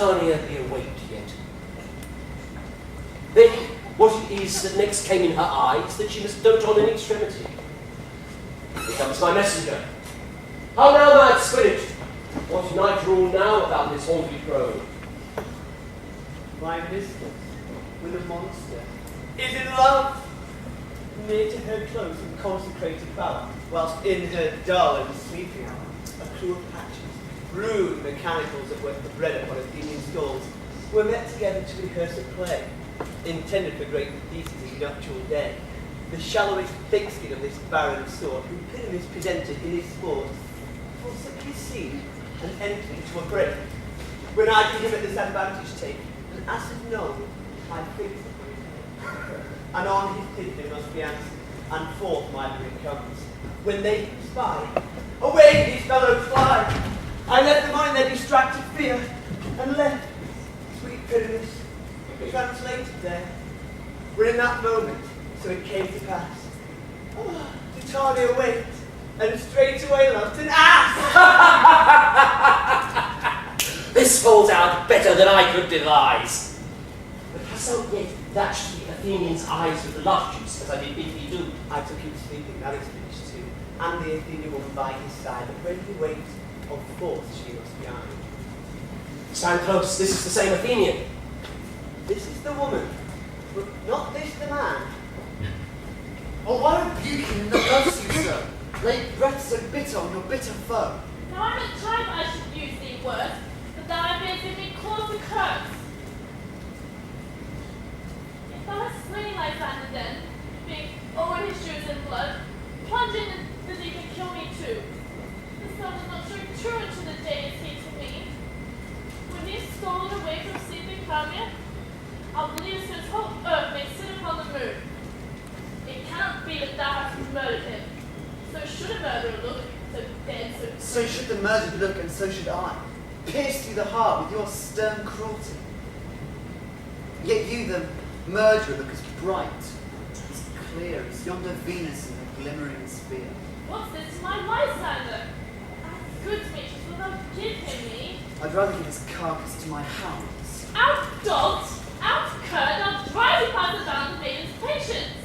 Titania be awaked yet? Then what it is that next came in her eyes that she must dote on in extremity. Here comes my messenger. How now, mad spirit? What night rule now about this haunted grove? My mistress, with a monster, is in love. Near to her close and consecrated bower, whilst in her dull and sleeping hour, a crew of patches, rude mechanicals that work the bread upon Athenian stalls, were met together to rehearse a play, intended for great pieces in nuptial day. The shallowest thick-skin of this barren sort, who Pyramus presented in his sports, forcibly seen and entered into a break. When I did him at this advantage take, and as is known, I fixed upon his head. And on his pigeon must be answered, and forth my ring comes. When they spy, away these fellows fly. I left them on in their distracted fear, and left sweet Pyramus translated there. When in that moment, so it came to pass, Titania waked, and straightway loved an ass. This falls out better than I could devise. But hast thou yet dashed the Athenian's eyes with love juice, as I did bid thee do? I took him sleeping, that is finished too, and the Athenian woman by his side, but when he waked, of force she must be eyed. Stand close, this is the same Athenian. This is the woman, but not this the man. Oh, why rebuke him and not love you, sir? Lay breath so bitter on your bitter foe. Now I'm at time I should use thee words, but thou hast bid me cause the curse. If thou hast slain Lysander then, being over his shoes in blood, plunge in that thee can kill me too. The sun is not so true until the day is he to me. When he is stolen away from sleeping Hermia, I'll believe his whole earth may sit upon the moon. It cannot be that thou hast murdered him. So should a murderer look, so dead, So should the murdered look, and so should I, pierced through the heart with your stern cruelty. Yet you, the murderer, look as bright, as clear as yonder Venus in her glimmering sphere. What's this to my Lysander? Good Demetrius, will thou give him me? I'd rather give his carcass to my hounds. Out dogged, out curred, I'll drive you past the bounds of maiden's patience.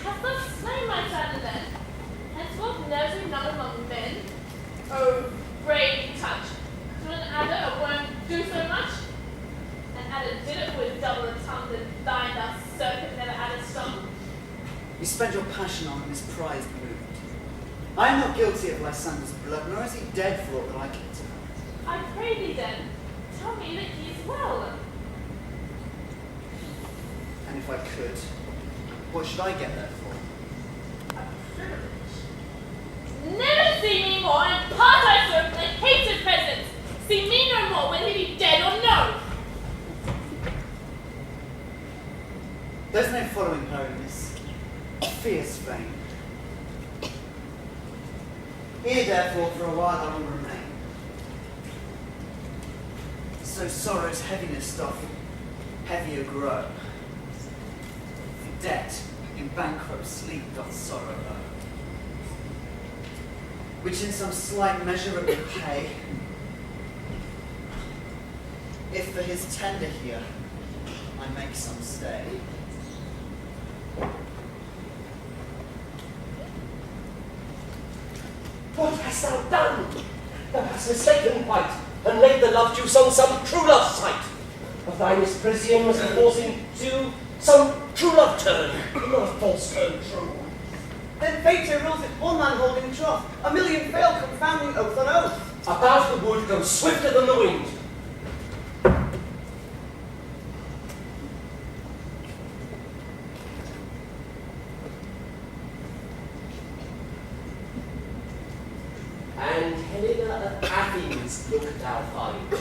Hast thou slain Lysander then? Henceforth never to be known among men. Oh, brave touch! Should an adder, a worm, do so much? An adder did it with double the tongue than thine, thou serpent never added strong. You spend your passion on his prized mood. I am not guilty of Lysander's blood, nor is he dead for aught that I can tell. I pray thee then, tell me that he is well. And if I could, what should I get there for? A privilege. Never see me more, and part I swear from the hated presence. See me no more, whether he be dead or no. There's no following her in this fierce vein. Here, therefore, for a while I will remain. So sorrow's heaviness doth heavier grow. For debt in bankrupt sleep doth sorrow owe, which in some slight measure it will pay, if for his tender here I make some stay. What hast thou done? Thou hast mistaken quite, and laid the love juice on some true love sight. Of thy misprision must be forcing to some true love turn, not a false turn true. Then fate rules it, one man holding troth, a million fail confounding oath on oath. About the wood go swifter than the wind. And Helena of Athens look thou find.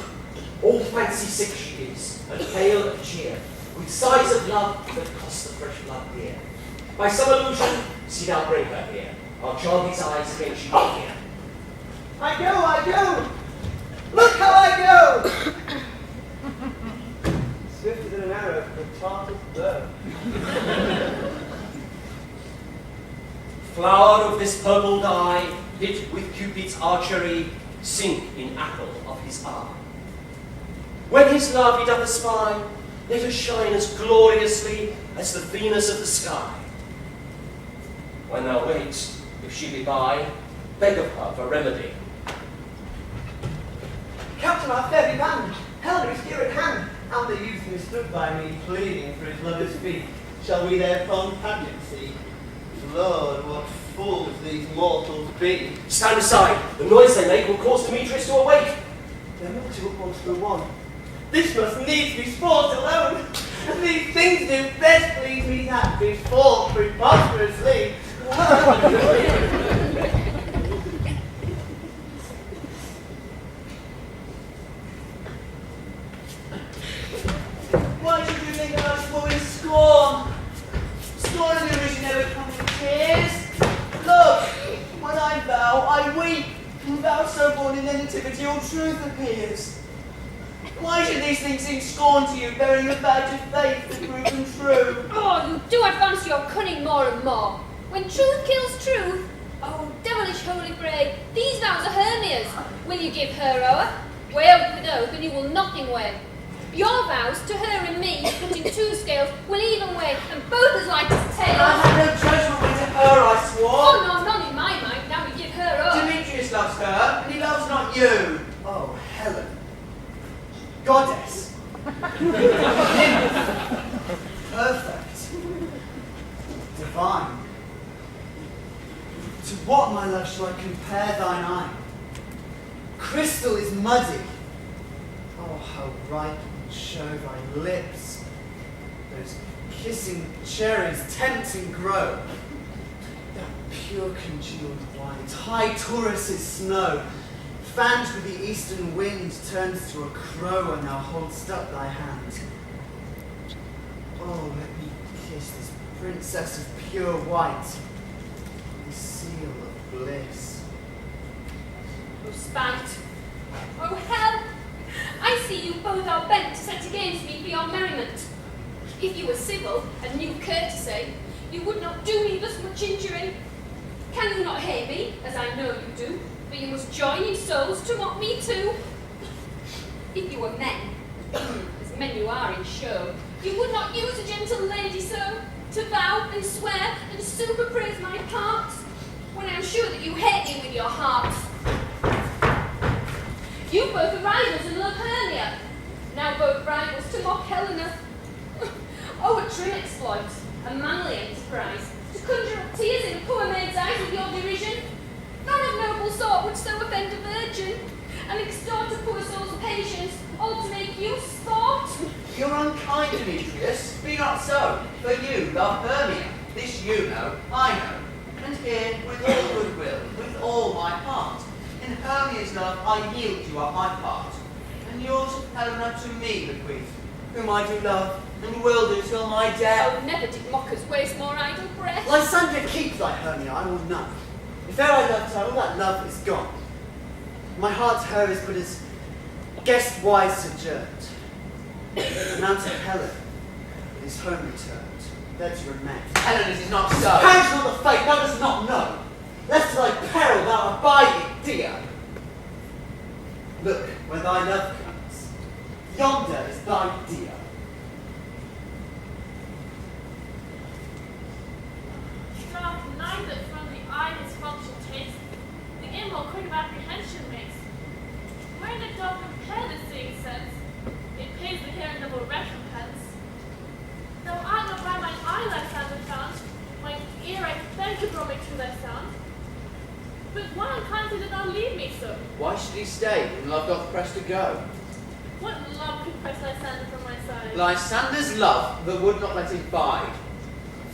All fancy sick she is, and pale of cheer, with sighs of love that cost the fresh blood dear. By some illusion, see thou bring her here. I'll charm his eyes against you here. I go! Look how I go! Swifter than an arrow from a Tartar's bow. Flower of this purple dye, lit with Cupid's archery, sink in apple of his eye. When his love he doth espy, let her shine as gloriously as the Venus of the sky. When thou wait, if she be by, beg of her for remedy. Captain, our fair band, Helena is here at hand, and the youth mistook by me, pleading for his lover's feet. Shall we their fond pageant see? Lord, what fools these mortals be. Stand aside, the noise they make will cause Demetrius to awake. They're not two upon to the one. This must needs be sport alone. And these things do best please me that before preposterously. Why should you think I was full in scorn? Scorn and derision never come in tears. Look, when I vow, I weep. And thou so born in the nativity all truth appears. Why should these things seem scorn to you, bearing a badge of faith to prove them true? Oh, you do advance your cunning more and more. When truth kills truth, oh, devilish holy fray, these vows are Hermia's. Will you give her o'er? Weigh out with oath, and you will nothing weigh. Your vows to her and me, put in two scales, will even weigh, and both as light as tails. I had no judgment when to her I swore. Oh, no, none in my mind, now we give her o'er. Demetrius loves her, and he loves not you. Oh, Helen. Goddess. Perfect. Divine. To what, my love, shall I compare thine eye? Crystal is muddy. Oh, how ripe and show thy lips. Those kissing cherries tempting grow. That pure congealed white, high Taurus' snow, fanned with the eastern wind, turns to a crow and thou hold'st up thy hand. Oh, let me kiss this princess of pure white, the seal of bliss. Oh, spite. Oh, hell! I see you both are bent to set against me for your merriment. If you were civil and knew courtesy, you would not do me thus much injury. Can you not hear me, as I know you do? But you must join in souls to mock me too. If you were men, as men you are in show, you would not use a gentle lady so, to vow and swear and super praise my parts, when I am sure that you hate me with your hearts. You both are rivals and love Hermia, now both rivals to mock Helena. Oh, a trim exploit, a manly enterprise, to conjure up tears in a poor maid's eyes with your derision. None of noble sort would so offend a virgin, and extort a poor soul's patience, all to make you sport. You're unkind, Demetrius. Be not so, for you love Hermia. This you know, I know. And here, with all goodwill, with all my heart, in Hermia's love I yield you up my part, and yours of Helena to me bequeath, whom I do love, and will do till my death. Oh, never did mockers waste more idle breath. Lysander, keep thy Hermia, I will none. If e'er I loved her, all that love is gone. My heart to her is but as guest wise sojourned. The Mount of Helen is home returned, there to remain. Helen, it is not so. Perish not the fate thou dost not know, lest to thy peril thou abide it, dear. Look, where thy love comes, yonder is thy dear. Doth neither from the eye his function taste, the ear more quick of apprehension makes. When it doth compare the seeing sense, it pays the hearing double recompense. Though I not by mine eye thy sound have found, mine ear I thank to draw me to thy sound. But why unkindly did thou leave me so? Why should he stay when love doth press to go? What love could press Lysander from my side? Lysander's love that would not let him bide.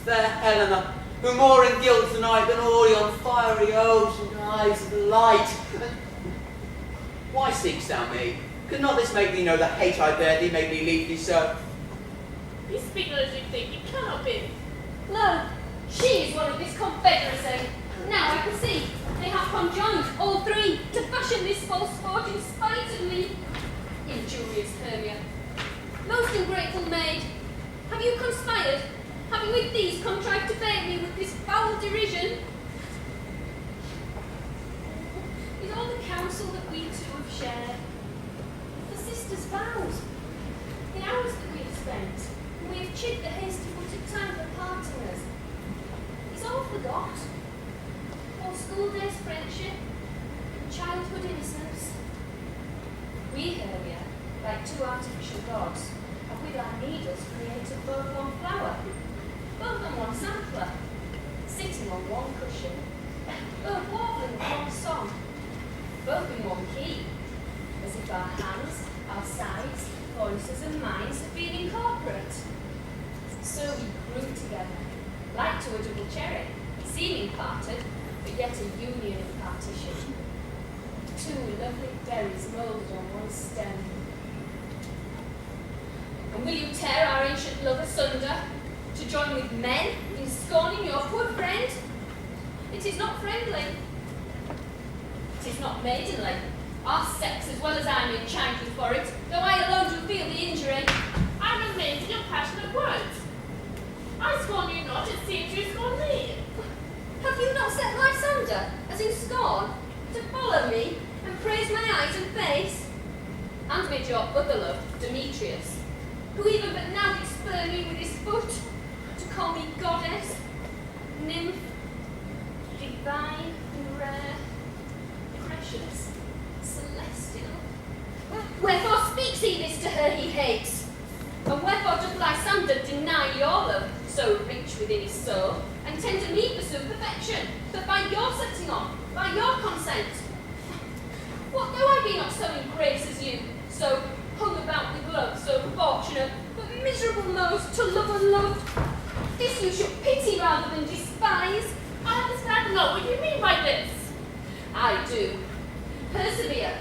Fair Helena, who more in guilt tonight than all yon fiery ocean eyes of light. Why seek'st thou me? Could not this make thee know the hate I bear thee made me leave thee so? You speak not as you think, it cannot be. Lo, she is one of this confederacy. Now I can see they have conjoined, all three, to fashion this false sport in spite of me. Injurious Hermia, most ungrateful maid, have you conspired? Have you with these contrived to bait me with this foul derision? Is all the counsel that we two have shared? The sisters' vows, the hours that we have spent, and we have chid the hasty-footed time for parting us. Is all forgot? All school days friendship, and childhood innocence. We here, like two artificial gods, have with our needles created both one flower, both on one sampler, sitting on one cushion, both warbling one song, both in one key, as if our hands, our sides, voices and minds have been incorporate. So we grew together, like to a double cherry, seeming parted, but yet a union in partition. Two lovely berries moulded on one stem. And will you tear our ancient love asunder, to join with men in scorning your poor friend? It is not friendly. It is not maidenly. Our sex, as well as I, may chide you for it, though I alone do feel the injury. I'm amazed at your passionate words. I scorn you not, it seems you scorn me. Have you not set life asunder, as in scorn, to follow me and praise my eyes and face? And made your other love, Demetrius, who even but now did spur me with his foot, to call me goddess, nymph, divine and rare, precious, celestial. Wherefore speaks he this to her he hates? And wherefore doth Lysander deny your love, so rich within his soul, and tender me pursue perfection, but by your setting on, by your consent? What though I be not so in grace as you, so hung about with love, so fortunate, but miserable most to love unloved? This you should pity rather than despise. I understand not what you mean by this. I do. Persevere,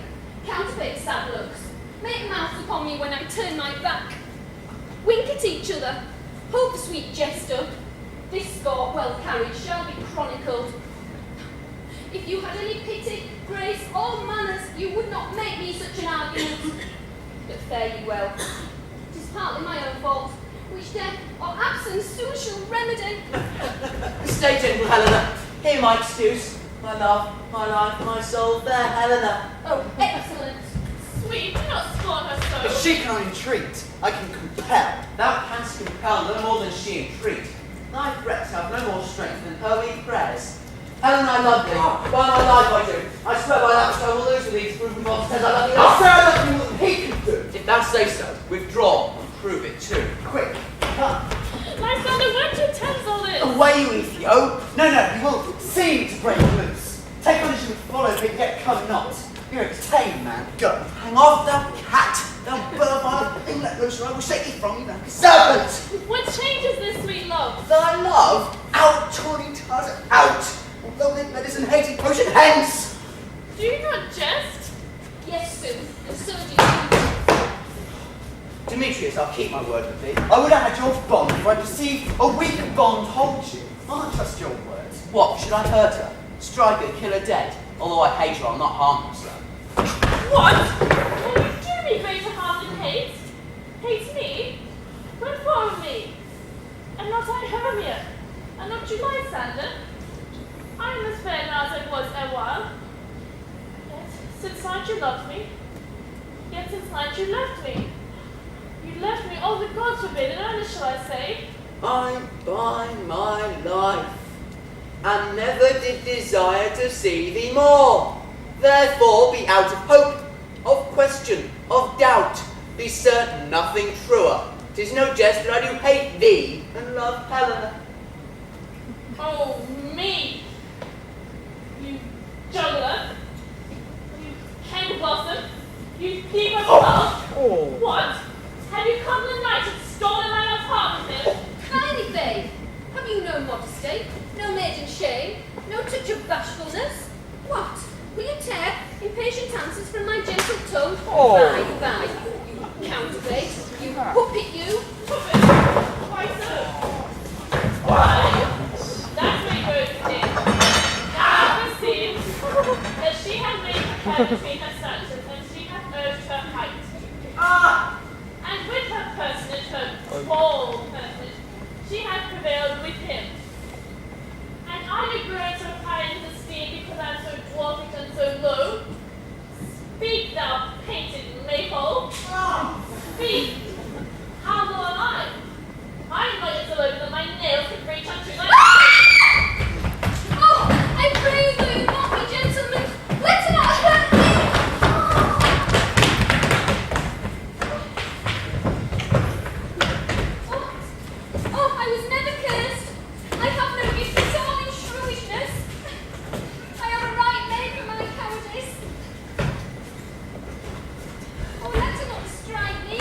counterfeit sad looks, make mouths upon me when I turn my back. Wink at each other, hope the sweet jester. This score well carried shall be chronicled. If you had any pity, grace, or manners, you would not make me such an argument. But fare ye well. 'Tis partly my own fault, which death or absence soon shall remedy. Stay gentle, Helena. Hear my excuse. My love, my life, my soul, fair Helena. Oh, excellent. Sweet, do not scorn her so. If she can entreat, I can compel. Thou canst compel no more than she entreat. Thy threats have no more strength than her weak prayers. Helen, I love thee. By my life I do. I swear by that which I will lose with these proven monsters. I love thee. I swear I love you more than he can do. If thou say so, withdraw and prove it too. Quick, come. Lysander, won't you tell us all this? Away, you Ethiop! No, you will seem to break loose. Take on as you would follow, but yet come not. You're a tame man. Go. Hang off, thou cat. Thou pervert. And let loose, or I will shake thee from you, thou serpent! What changes this sweet love? Thy love? Out, tawny tars, out! Although they medicine hating potion, hence! Do you not jest? Yes, Sue, and so do you. Demetrius, I'll keep my word with thee. I would have had your bond, for I perceive a weak bond holds you. I'll not trust your words. What, should I hurt her? Strike her, kill her dead? Although I hate her, I'll not harm her, sir. What? Oh, you do me greater harm than hate? Hate me? What for me? Am not I Hermia? And not you Lysander? I am as fair now as I was awhile. Yet, since night you loved me. Yet since night you left me. You left me all the gods forbid, and earnest shall I say? I by my life, and never did desire to see thee more. Therefore be out of hope, of question, of doubt. Be certain nothing truer. 'Tis no jest that I do hate thee and love Helena. Oh, me! You juggler! You hen blossom! You thief of love! What? Have you come the night and stolen my love's heart with him? Tiny babe, have you no modesty, no maiden shame, no touch of bashfulness? What? Will you tear impatient answers from my gentle tongue? Bye, you counterfeit, you puppet, you! Puppet? Why so? Why? That's where you go to dig. Now perceive that she has made her between her stances, and she hath urged her height. Ah! And with her personage, her tall personage, she hath prevailed with him. And I may grow so high in esteem because I am so dwarfish and so low. Speak, thou painted maypole! Speak! I'm not so loaded that my nails could reach unto my... Oh, I pray you will not be gentlemen. Let it not hurt me. Oh, I was never cursed. I have no gift of someone in shrewishness. I have a right name for my cowardice. Oh, let her not strike me.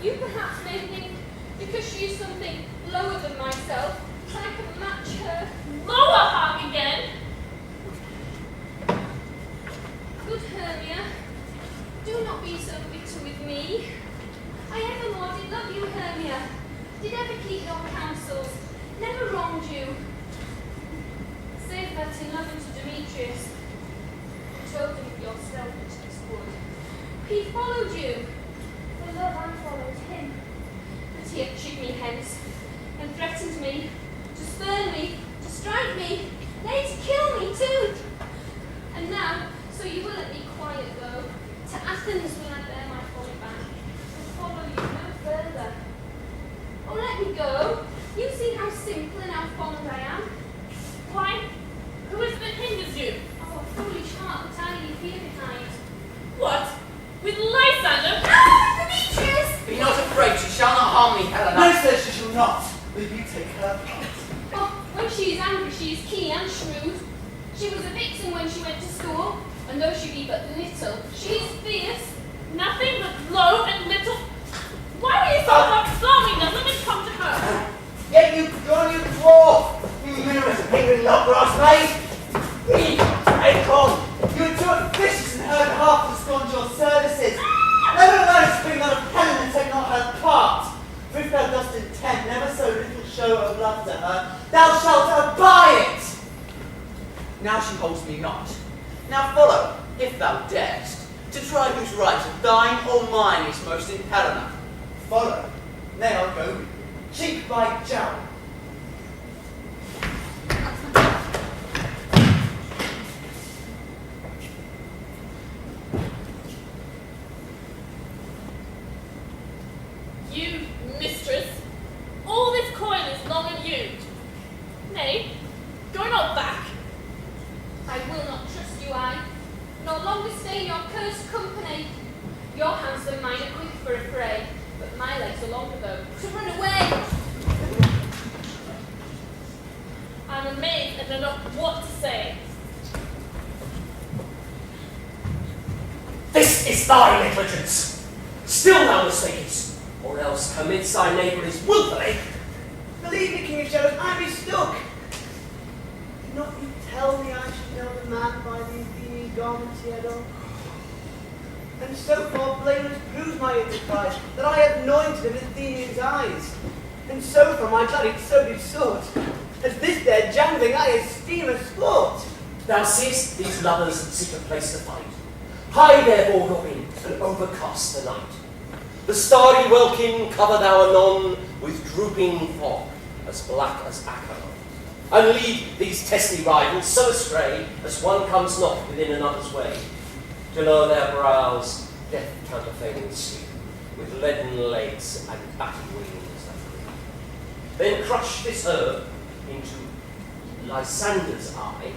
You perhaps may think, because she is something lower than myself, that I can match her. Lower her again! Good Hermia, do not be so bitter with me. I evermore did love you, Hermia, did ever keep your counsels, never wronged you. Save that in loving to Demetrius, you told him of your selfishness would. He followed you, for love I followed him. But he hath chid me hence, and threatened me, to spurn me, to strike me, nay, to kill me too. And now, so you will let me quiet go, to Athens will I bear my folly back, and follow you no further. Oh, let me go. You see how simple and how fond I am. Why, who is it that hinders you? Oh, a foolish heart that I leave here behind. What? With Lysander? Ah, Demetrius! Be not afraid, she shall not harm me, Helena. No, sir, she shall not. Will you take her part? Oh, when she is angry, she is keen and shrewd. She was a vixen when she went to school, and though she be but little, she is fierce. Nothing but low and little. Why are you so about storming us? Let me come to her. Yet you dwarf! You mirrors of hanging love grass made! Acorn! You are too ambitious in her behalf to scorn your services! Never alone spring not a pen and take not her part! For if thou dost intend never so little show of love to her, thou shalt abide it! Now she holds me not. Now follow, if thou darest, to try whose right of thine or mine is most in Helena. Follow. Nay, I'll go with you. Cheek by jowl. You, mistress, all this coin is long and used. Nay, go not back. I will not trust you, I, nor longer stay in your cursed company. Your hands and mine are quick for a fray, but my legs are longer though, to run away. I'm amazed and know not what to say. This is thy negligence. Still thou mistakest, or else commits thy knaveries wilfully. Believe me, King of Shadows, I mistook. Did not you tell me I should know the man by the Athenian garments he had on? And so far blameless proves my enterprise, that I have anointed of Athenians' eyes. And so far my cunning so did sort, as this there jangling I esteem a sport. Thou seest these lovers seek a place to fight. High therefore, Robin, and overcast the night. The starry welkin cover thou anon with drooping fog, as black as Acheron, and lead these testy rivals so astray as one comes not within another's way, to lower their brows, death counterfeiting sleep, with leaden legs and batty wings that creep. Then crush this herb into Lysander's eye,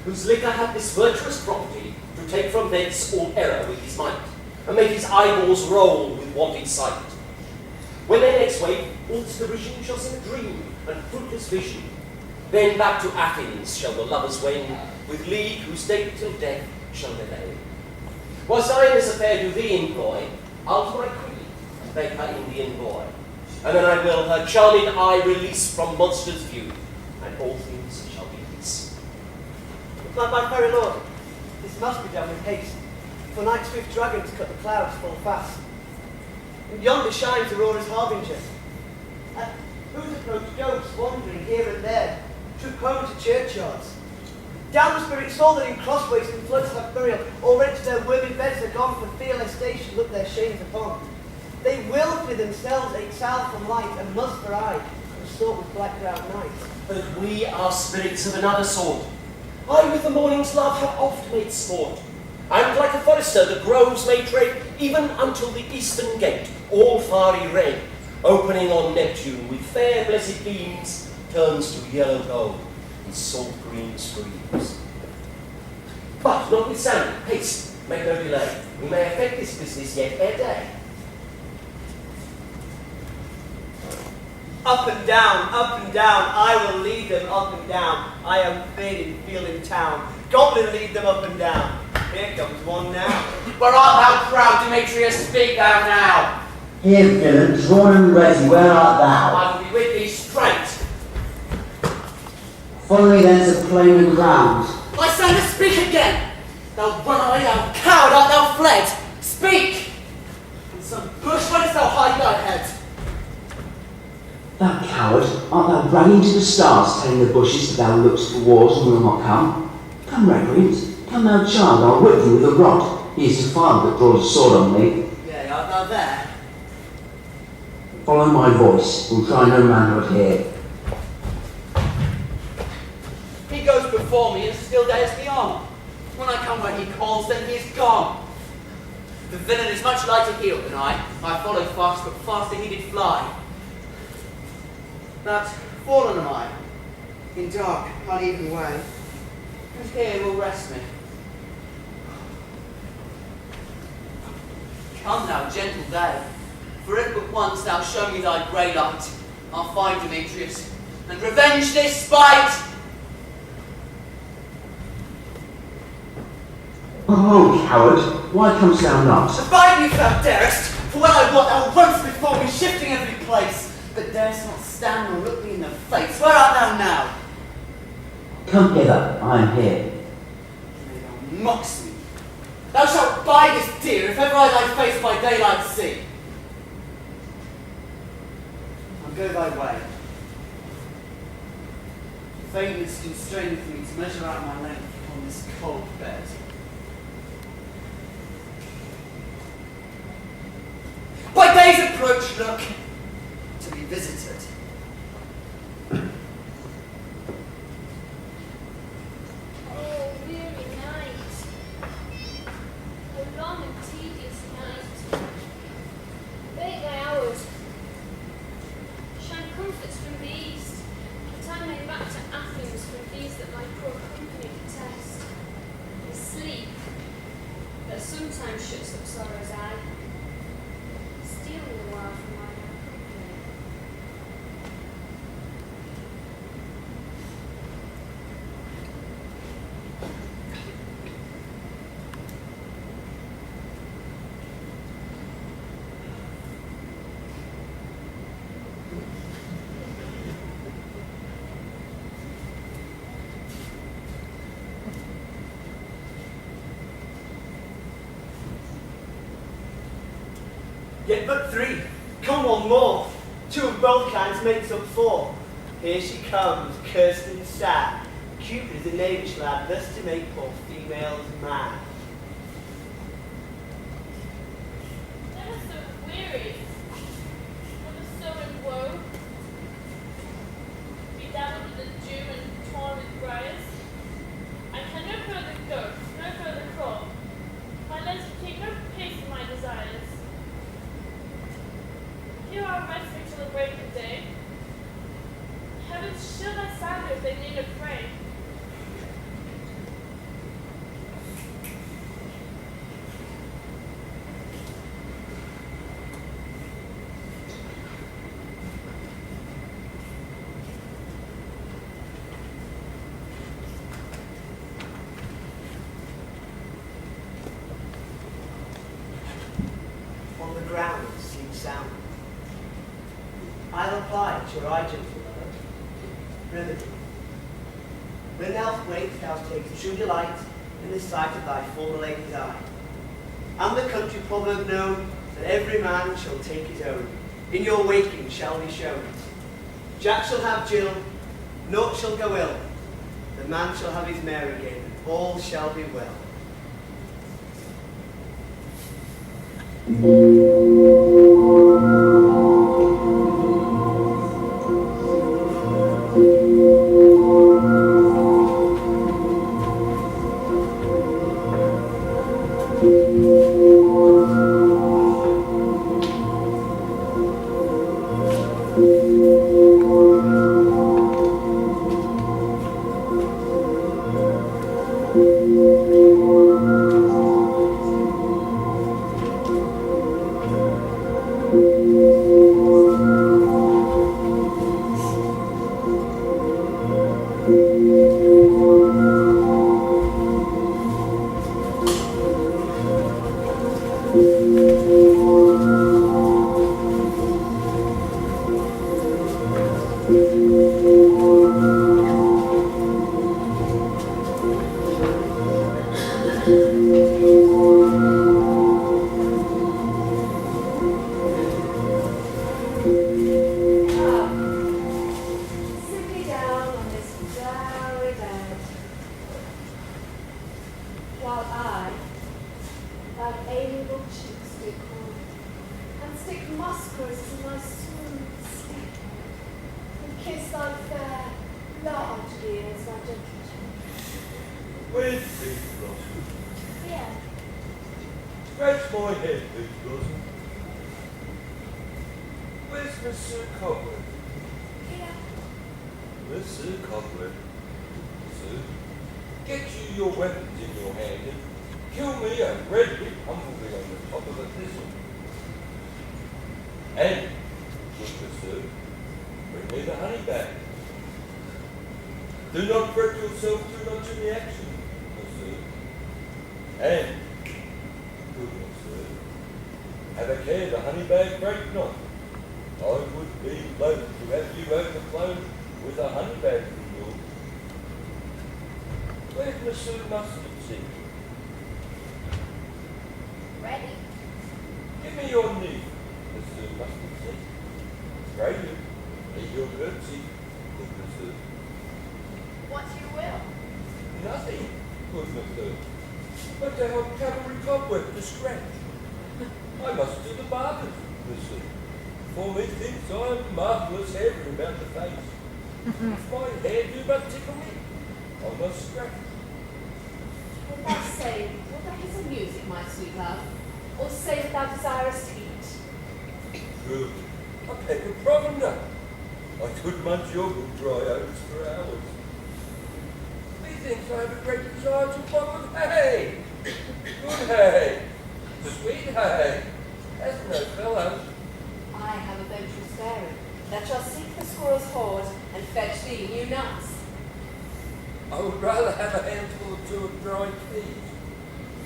whose liquor had this virtuous property to take from thence all error with his might, and make his eyeballs roll with wonted sight. When they next wake, all derision shall seem a dream and fruitless vision. Then back to Athens shall the lovers wend, with league whose date till death shall never end. Whilst I in this affair do thee employ, I'll to my queen, and beg her Indian boy, and then I will her charming eye release from monsters' view, and all things shall be peace. But my very lord, this must be done with haste, for night's swift dragons cut the clouds full fast. And yonder shines Aurora's harbinger. And whose approach ghosts wandering here and there, troop home to churchyards. Down the spirit soul that in crossways and floods have burial, already to their wormy beds are gone for fear lest they should look their shames upon. They wilfully themselves exhale from light and must for eye, consort with black browed night. But we are spirits of another sort. I with the morning's love have oft made sport, And like a forester, the groves may tread even until the eastern gate, all fiery red, opening on Neptune with fair blessed beams, turns to yellow gold in salt green streams. But notwithstanding, haste, make no delay. We may effect this business yet ere day. Up and down, I will lead them up and down. I am fain in feeling town. Goblin lead them up and down. Here comes one now. Where art thou, proud Demetrius? Speak thou now. Here, villain, drawn and ready, where art thou? I will be with thee straight. Follow me then to claim the ground. Lysander, speak again. Thou runaway, thou coward, art thou fled? Speak! In some bush, where dost thou hide thy head? Thou coward, art thou running to the stars, telling the bushes that thou lookest for wars and will not come? Come, recreant, come thou child, I'll whip thee with a rod. He is the father that draws a sword on me. Yea, art thou there? Follow my voice, will try no manhood here. He goes before me and still dares me on. When I come where he calls, then he is gone. The villain is much lighter heeled than I. I followed fast, but faster he did fly. But fallen am I, in dark, uneven way. And here will rest me. Come thou, gentle day, for if but once thou show me thy grey light, I'll find Demetrius, and revenge this spite! Oh, coward, why comest thou not? Abide me if thou darest, for when I want thou once before me, shifting every place, but darest not stand or look me in the face. Where art thou now? Come hither, I am here. Nay, thou mocks me. Thou shalt buy this dear, if ever I thy face by daylight see. Now go thy way. Fame is constrained for me to measure out my length upon this cold bed. By day's approach, look, to be visited. Oh, weary night. A long and tedious night. Bake thy hours. Shine comforts from the east, that I may back to Athens from these that my poor company detest. And sleep, that sometimes shuts up sorrow's eye. Steal me a while from my own company. Yet but three. Come one more. Two of both kinds makes up four. Here she comes, cursed and sad. Cupid is a knavish lad, thus to make poor females mad. Never so weary, never so in woe. Bedabbled with the dew and torn with briars. I can no further go, no further crawl. My legs can take no pace in my desires. Here are resting till the break of day. Heavens shield thy sandals, they need a prey. On the ground seems sound. I'll apply to your eye, gentle lover. Remedy. When thou wakes, thou takest true delight in the sight of thy former lady's eye. And the country proverb known, that every man shall take his own, in your waking shall be shown. Jack shall have Jill, naught shall go ill. The man shall have his Mary again, and all shall be well. Scratch my head, Peach Blossom. Where's Mr. Cobweb? Here. Mr. Cobweb. Sir, get you your weapons in your hand and kill me a red big humblebee on the top of a thistle. And, good sir, bring me the honey back. Do not fret yourself too much in the action, sir. And, goodness, sir, have a care the honey bag break not. I would be loath to have you overflown with a honey bag from you. Where's Mr. Mustard sit? Ready? Give me your knee, Mr. Mustard sit. Pray you, need your curtsy, goodness, sir. What you will. Nothing, goodness, sir, but to help cavalry cobweb to scratch. I must do the bargain, mister. For methinks I am marvellous hairy about the face. If my hair do but tickle me, I must scratch. Wilt thou say, wilt thou hear some music, my sweet love, or say that thou desirest to eat? Good, a peck of provender. I could munch your good dry oats for hours. Methinks I have a great desire to bottle of hay. Good hay. Sweet hay. Has no fellows. I have a venturous fairy that shall seek the squirrel's hoard and fetch thee new nuts. I would rather have a handful or two of dried peas.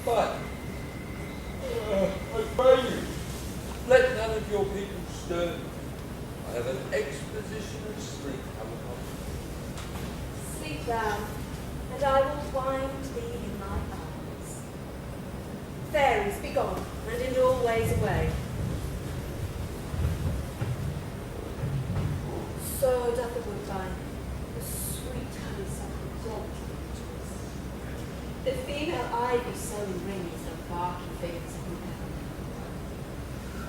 But, I pray you, let none of your people stir. I have an exposition of sleep come upon me. Sleep thou, and I will wind thee in my arms. Fairies, be gone, and in all ways away. So doth the woodbine, the sweet honeysuckle exalt to the female ivy sewing rings and barky fingers of the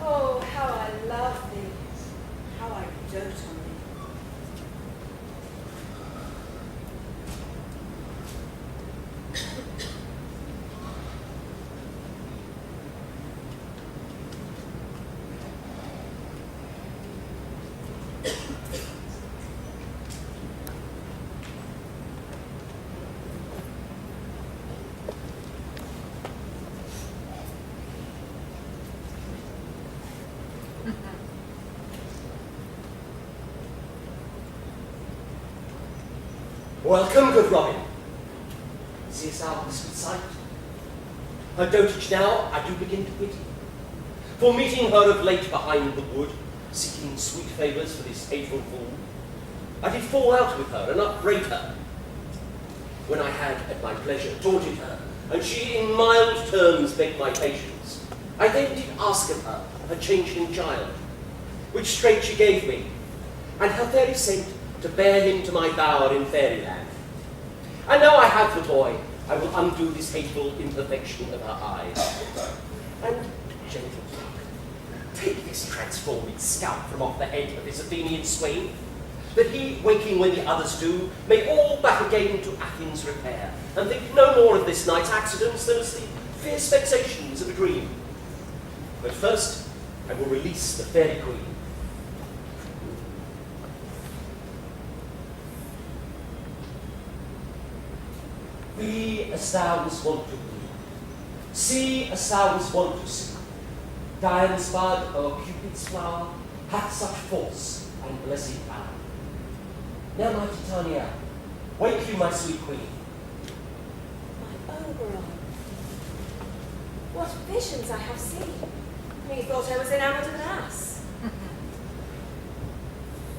Oh, how I love thee, how I dote on thee. Welcome, good Robin. Seest thou this good sight? Her dotage now I do begin to pity. For meeting her of late behind the wood, seeking sweet favours for this hateful fool, I did fall out with her and upbraid her. When I had, at my pleasure, taunted her, and she in mild terms begged my patience, I then did ask of her a changeling child, which straight she gave me, and her fairy sent to bear him to my bower in fairyland. And now I have the boy, I will undo this hateful imperfection of her eyes. And, gentle Puck, take this transforming scalp from off the head of this Athenian swain, that he, waking when the others do, may all back again to Athens repair, and think no more of this night's accidents than as the fierce vexations of a dream. But first, I will release the fairy queen. Be as thou was wont to be. See as thou was wont to see. Dian's bud or Cupid's flower hath such force and blessed power. Now, my Titania, wake you, my sweet queen. My Oberon, what visions I have seen. Methought I was enamoured of an ass.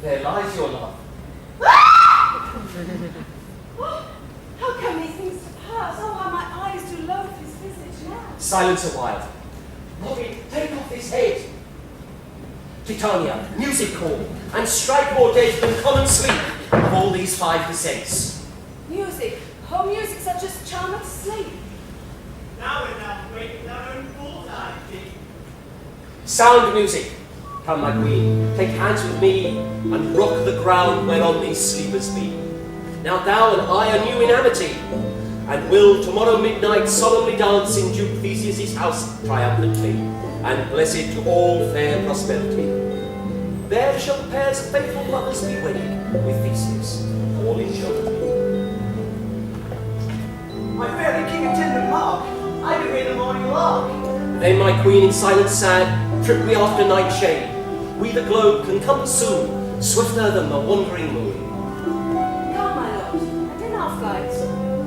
There lies your love. How come these things to pass? Oh, how my eyes do loathe his visage now. Silence a while. Robin, take off his head. Titania, music call, and strike more dead than common sleep of all these 5 descents. Music, oh music such as charmeth sleep. Now and now, wake our own full time, King. Sound music. Come, my queen, take hands with me, and rock the ground whereon these sleepers be. Now thou and I are new in amity, and will tomorrow midnight solemnly dance in Duke Theseus' house triumphantly, and blessed to all fair prosperity. There shall the pairs of faithful lovers be wedded with Theseus, all in joy. My fairly king attend mark. I do hear the morning lark. Then, my queen, in silence sad, trip we after night shade. We the globe can come soon, swifter than the wandering moon. Come, my lord, and in our flight,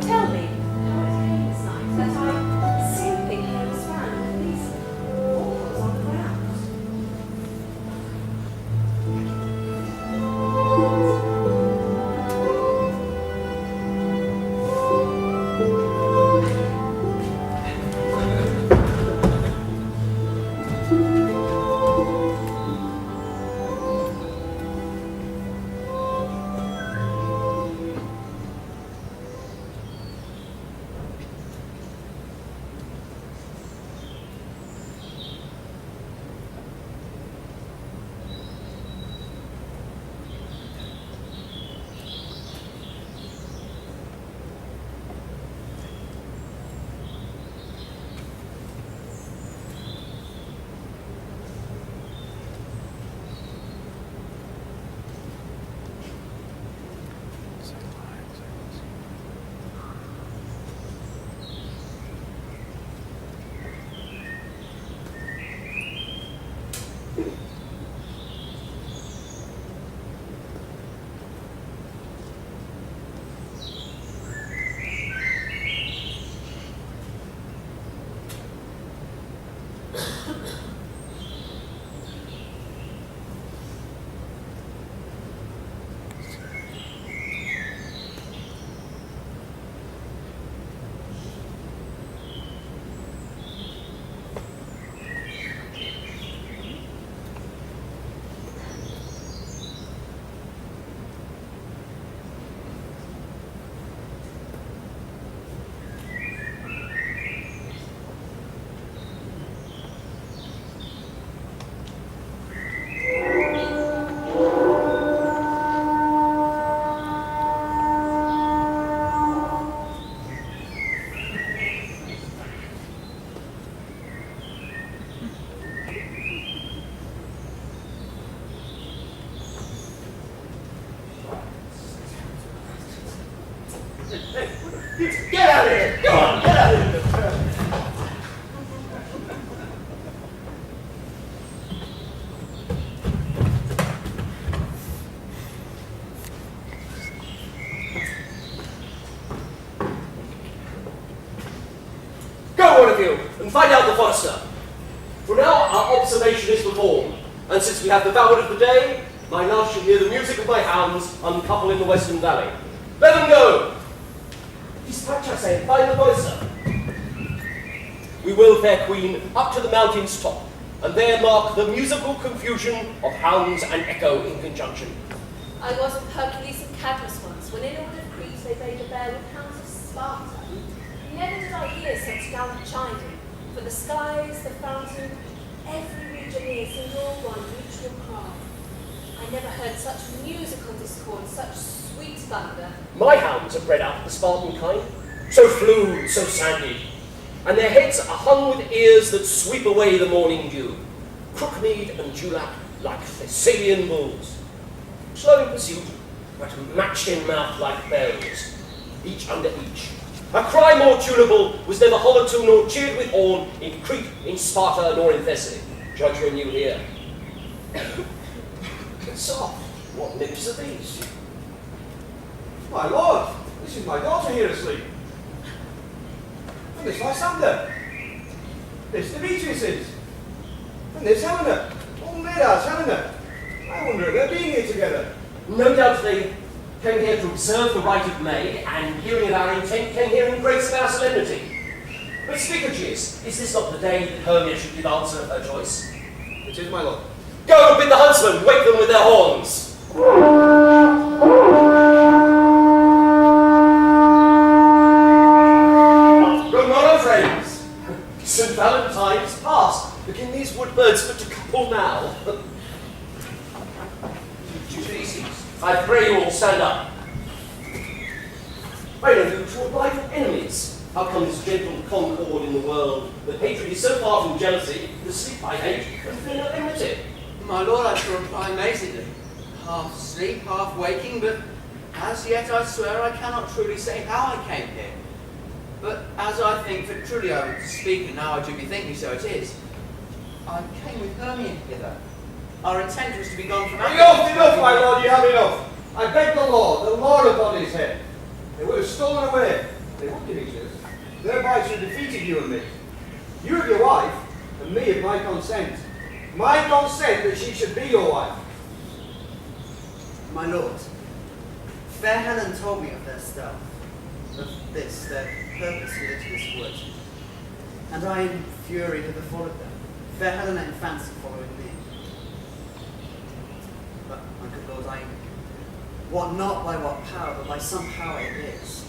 tell me how it came this night that I, sleeping here, was found with these balls on the ground. Get out of here! Go on, get out of here! Go, one of you, and find out the forester. For now, our observation is performed, and since we have the ballad of the day, my love shall hear the music of my hounds uncouple in the western valley. Let them go! Dispatch, I say, find the forester. We will, fair queen, up to the mountain's top, and there mark the musical confusion of hounds and echo in conjunction. I was with Hercules and Cadmus once, when in order of Crete they bade a bear with hounds of Sparta. Never did I hear such gallant chiding, for the skies, the fountain, every region is in all one mutual cry. I never heard such musical discord, such sweet thunder. My hounds are bred out of the Spartan kind, so fluid, so sandy, and their heads are hung with ears that sweep away the morning dew, crook-kneed and dewlap like Thessalian bulls, slow in pursuit, but matched in mouth like bells, each under each, A cry more tunable was never hollow to nor cheered with horn in Crete, in Sparta, nor in Thessaly. Judge when you hear. But soft, what lips are these? My lord, this is my daughter here asleep. And this Lysander. This Demetrius. And this Helena. Oh, Midas, Helena. I wonder if they're being here together. No doubt they came here to observe the rite of May, and hearing of our intent, came here in grace of our solemnity. But speak of Zeus, is this not the day that Hermia should give answer of her choice? It is, my lord. Go and bid the huntsmen wake them with their horns. Good morrow, friends. St. Valentine's past. Begin these wood birds but to couple now. I pray you all stand up. I know you to oblige your enemies. How come this gentle concord in the world, that hatred is so far from jealousy, that sleep I hate, and fear no enmity? My lord, I shall reply amazingly. Half asleep, half waking, but as yet I swear I cannot truly say how I came here. But as I think, for truly I would speak, and now I do bethink me, so it is. I came with Hermia hither. Our intent was to be gone from Enough, my lord, you have enough. I beg the Lord upon his head. They would have stolen away. They would, Demetrius. Thereby should have defeated you and me. You of your wife, and me of my consent. My consent that she should be your wife. My lord, fair Helen told me of their stealth, of this, their purpose here to this wood. And I in fury hither followed them, fair Helen in fancy following me. But, my good lord, I wot not by what power, but by some power it is.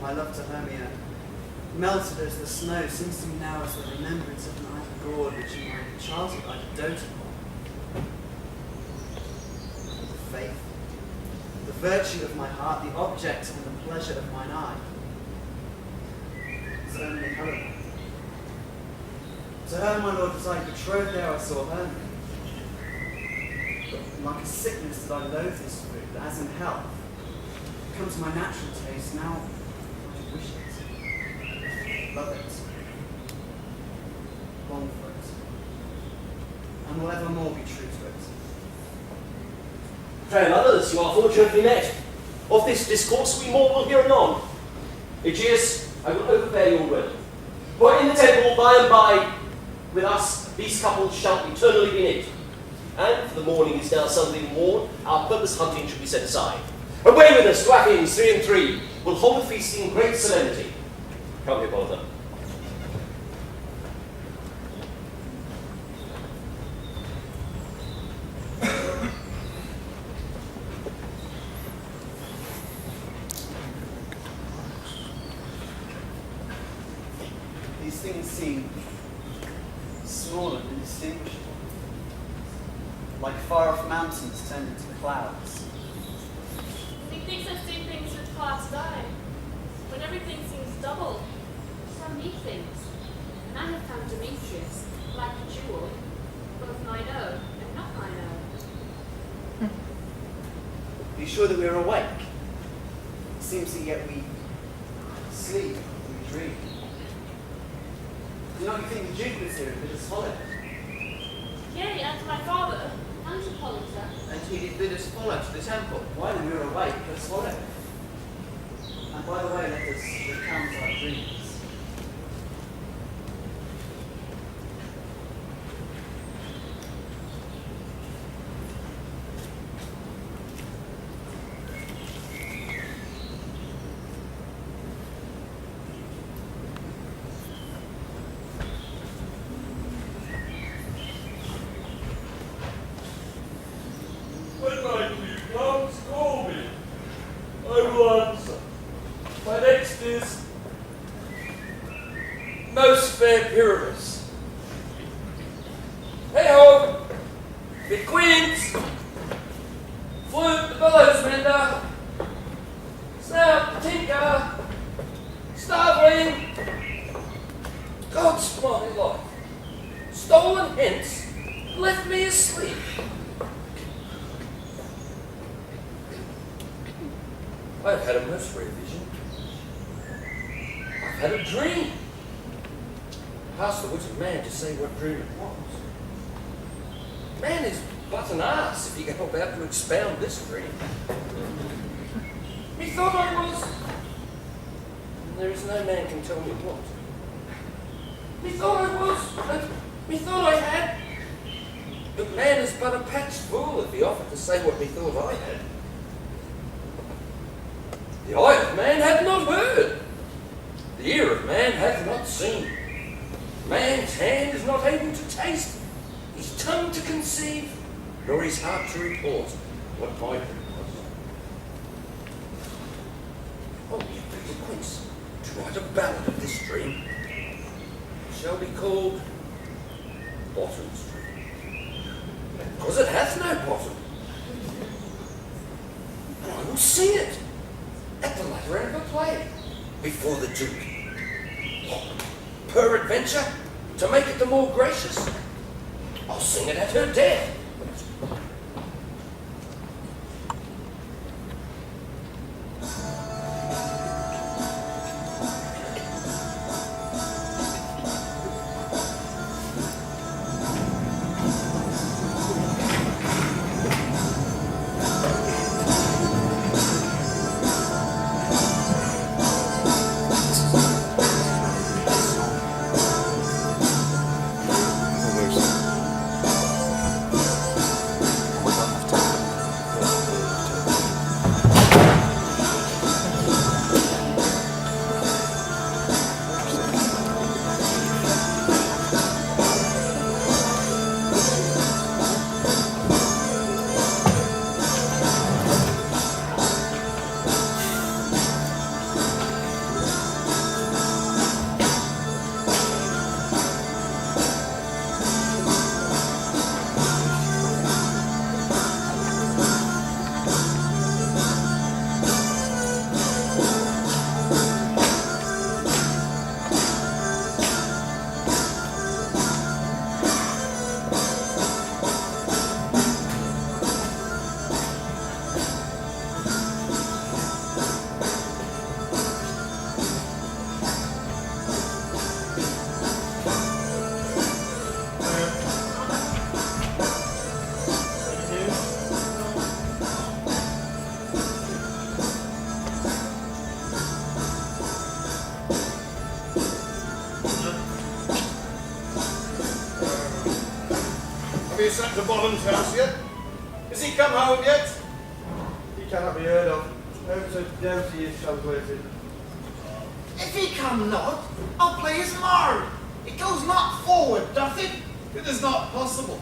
My love to Hermia, melted as the snow, seems to me now as the remembrance of an iron gourd which in my childhood I had doted upon. The faith, the virtue of my heart, the object and the pleasure of mine eye. It's only Helena. To her, my lord, as I betrothed there, I saw Hermia. But like a sickness that I loathe this food, as in health, comes my natural taste, now I wish it, love it, long for it, and will evermore be true to it. Fair others, you are fortunately met. Of this discourse we more will hear anon. Aegeus, I will overbear your will. For in the temple, by and by, with us, these couples shall eternally be knit. And, for the morning is now something worn, our purpose hunting should be set aside. Away with us to Athens, 3 and 3. We'll hold the feast in great solemnity. Come here, Bonatha. These things seem small and indistinguishable, like far-off mountains turned into clouds. Methinks I've seen things with past eye, when everything seems double. Some neat things, and I have found Demetrius, like a jewel, both mine own and not mine own. Are you sure that we are awake? It seems that yet we sleep, we dream. Do not you think the Duke was here and bid us follow? Yea, and my father, And Hippolyta, And he did bid us follow to the temple. Why then we are awake, let us follow. And by the way, let us recount our dreams. When my cue comes, call me. I will answer. My next is most fair Pyramus. Hey ho! Big queens! Flute the bellows mender! Snap the tinker! Starveling! God's my life! Stolen hence, left me asleep. I've had a most rare vision. had a dream. Ask the wit of man to say what dream it was. Man is but an ass if he go about to expound this dream. Methought I was, and there is no man can tell me what. Methought I was, and methought I had, but man is but a patched fool if he offered to say what methought I had. The eye of man hath not heard, the ear of man hath not seen. Man's hand is not able to taste, his tongue to conceive, nor his heart to report what my dream was. Only a bit of quince to write a ballad of this dream. It shall be called Bottom's Dream, because it hath no bottom. And I will sing it at the latter end of a play before the Duke. Peradventure, to make it the more gracious, I'll sing it at her death. Have you sent to Bottom's house yet? Has he come home yet? He cannot be heard of. Home so dirty is translated. If he come not, I'll play his mark. It goes not forward, doth it? It is not possible.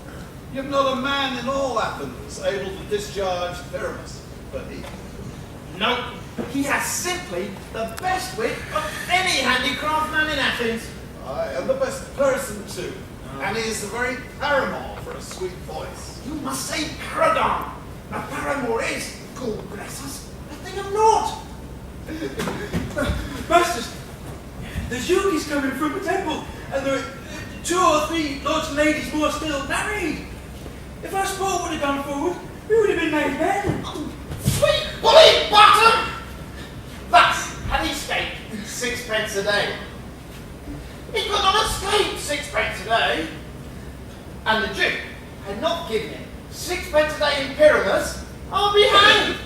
You have not a man in all Athens able to discharge Pyramus, but he. No, he has simply the best wit of any handicraft man in Athens. I am the best person too, and he is the very paramour for a sweet voice. You must say paragon. A paramour is, God bless us, a thing of naught. Masters, the Duke is coming from the temple, and there are 2 or 3 lords and ladies more still married. If our sport would have gone forward, we would have been made men. Sweet bully bottom! Thus had he escaped 6 a day. He could not escape 6 a day. And the Duke had not given him 6 a day in Pyramus, I'll be hanged.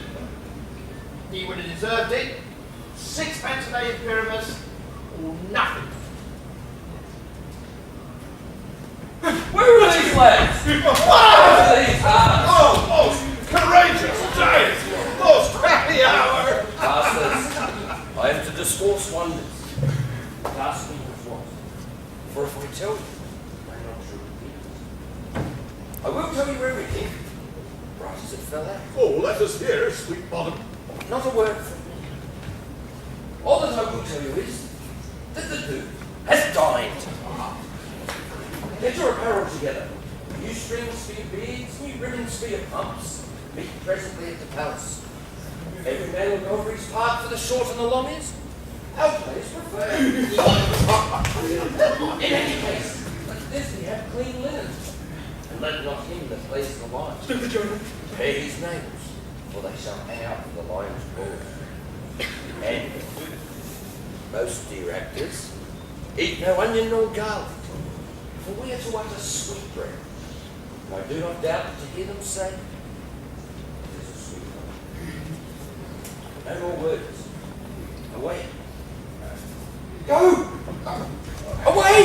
He would have deserved it. 6 a day in Pyramus, or nothing. Where are these lads? Where are these lads? Oh, courageous days! Those crappy hour! Masters, I am to discourse wonders. Ask me with what? For if I tell you, I am not sure it is. I will tell you everything, right as it fell out. Oh, let us hear, sweet bottom. Not a word from me. All that I will tell you is that the Duke has dined. Get your apparel together. New strings for your beads, new ribbons for your pumps. Meet presently at the palace. Every man will go over his part for the short and the long is. Our play is preferred. In any case, let Disney have clean linen. And let not him that plays the lion pare his nails, for they shall hang out for the lion's paw. And Most dear actors eat no onion nor garlic, for we are to utter sweet bread. I do not doubt to hear them say, "It is a sweet one." No more words. Away. Go! Away!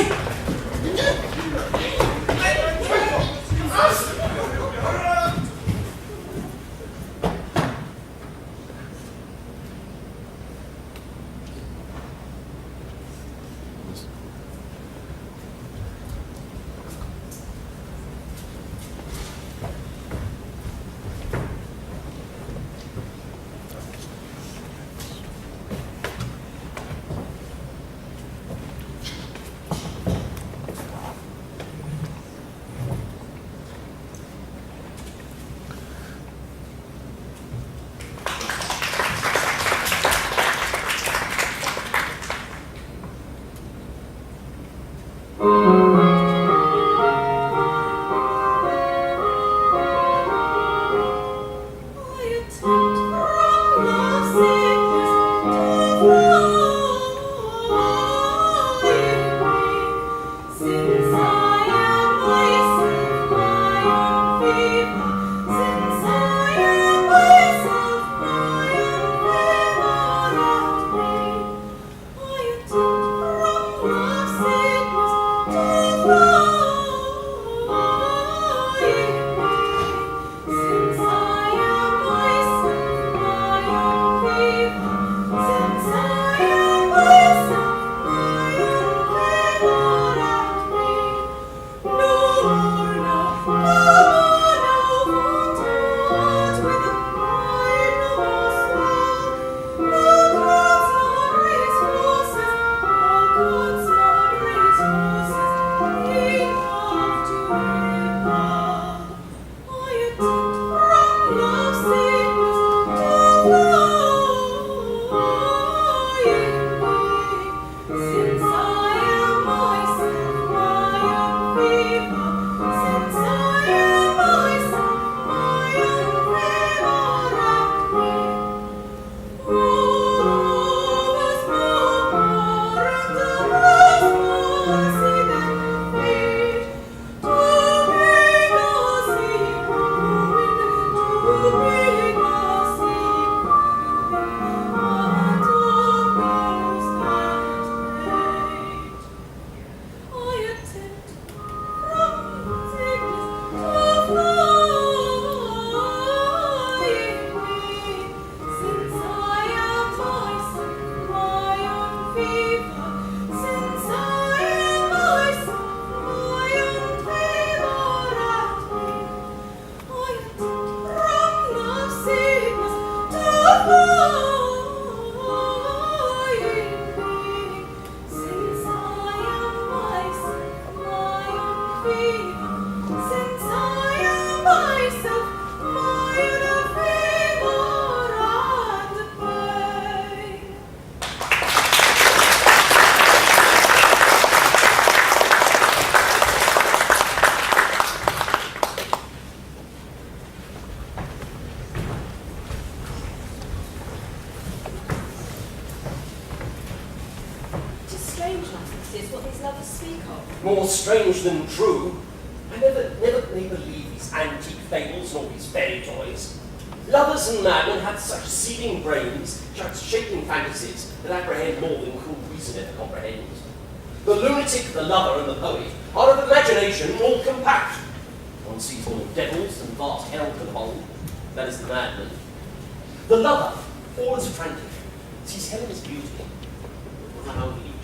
More strange than true. I never may believe these antique fables nor these fairy toys. Lovers and madmen have such seething brains, such shaking fantasies that apprehend more than cool reason ever comprehends. The lunatic, the lover, and the poet are of imagination all compact. One sees more devils than vast hell can hold. That is the madman. The lover, always frantic, sees Helena's beauty. How he it.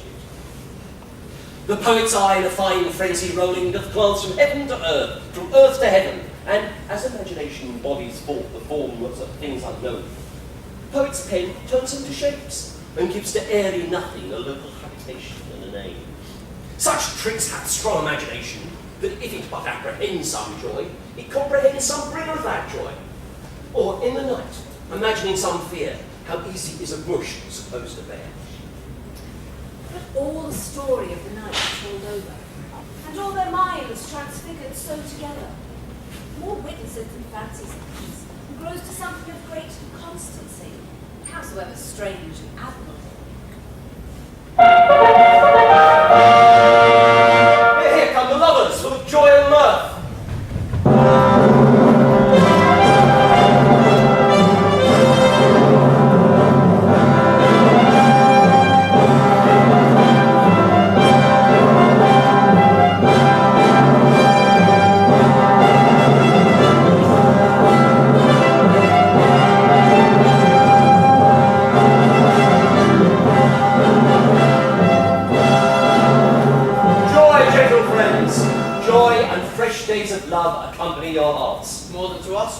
The poet's eye, the fine frenzy rolling, doth glance from heaven to earth, from earth to heaven, and as imagination embodies forth the forms of things unknown, the poet's pen turns them to shapes, and gives to airy nothing a local habitation and a name. Such tricks hath strong imagination, that if it but apprehends some joy, it comprehends some bringer of that joy. Or in the night, imagining some fear, how easy is a bush supposed to bear. But all the story of the night is told over, and all their minds transfigured so together. More witnesses than fancies these, and grows to something of great constancy, howsoever strange and admirable.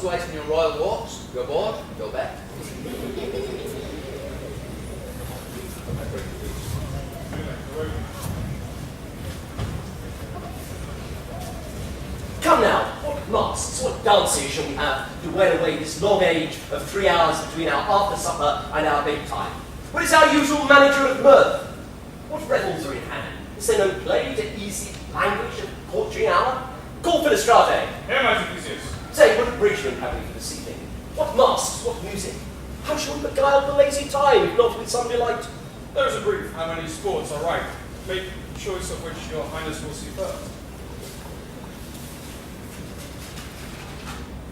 to wait on your royal walks, go aboard, go back. Come now, what masks, what dances shall we have to wear away this long age of 3 hours between our after supper and our bedtime? What is our usual manager of mirth? What revels are in hand? Is there no play to ease the languish of paltry hour? Call for the strate. Here, my Theseus. Say, what abridgment have we for this evening? What masks, what music? How shall we beguile the lazy time, if not with some delight? There's a brief. How many sports are right? Make choice of which your highness will see first.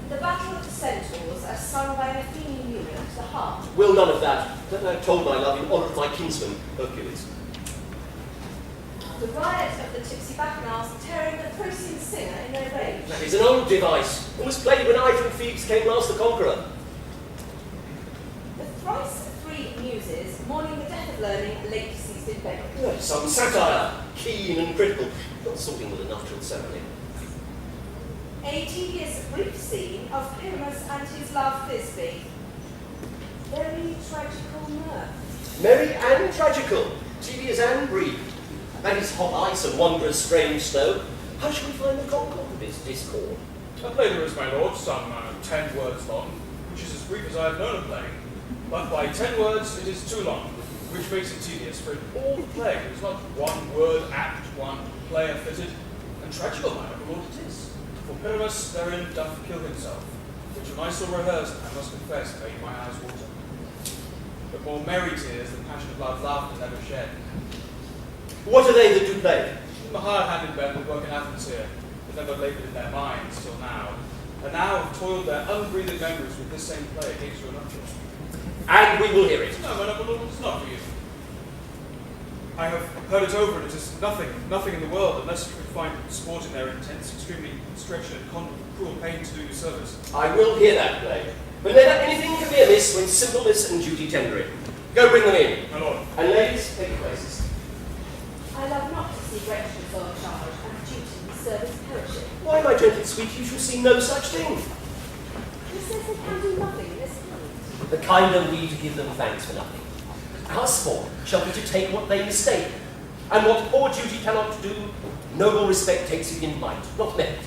The Battle of the Centaurs, as sung by an Athenian eunuch to the harp. Will none of that. Then I told my love in honour of my kinsman, Hercules. The riot of the tipsy bacchanals tearing the Thracian singer in their rage. That is an old device. It was played when I from Thebes came last the conqueror. The thrice three muses, mourning the death of learning, late deceased in bed. Some satire, keen and critical, not sorting with a nuptial ceremony. A tedious brief scene of Pyramus and his love Thisbe. Very tragical mirth. Merry and tragical, tedious and brief. That is hot ice and wondrous strange snow. How shall we find the concord of this discord? A play there is, my lord, some 10 words long, which is as brief as I have known a play. But by 10 words it is too long, which makes it tedious, for in all the play there is not one word act, one player fitted, and tragical, my lord it is. For Pyramus therein doth kill himself, which when I saw rehearsed, I must confess, made my eyes water. But more merry tears than passion of loud laughter never shed. What are they that do play? The higher-handed men that work in Athens here, that never laboured in their minds till now, and now have toiled their unbreathed memories with this same play against your nuptial. And we will hear it. No, my noble lord, it's not for you. I have heard it over, and it is nothing in the world, unless you could find sport in their intense, extremely stretched and cruel pain to do you service. I will hear that play. But never anything can be amiss when simpleness and duty tender it. Go bring them in. My lord. And ladies, take your places. I love not to see wretches o'ercharged and duty service perishing. Why, my gentle sweet, you shall see no such thing. Who says they can do nothing in this kind? The kind are we to give them thanks for nothing. Our sport shall be to take what they mistake, and what poor duty cannot do, noble respect takes it in might, not merit.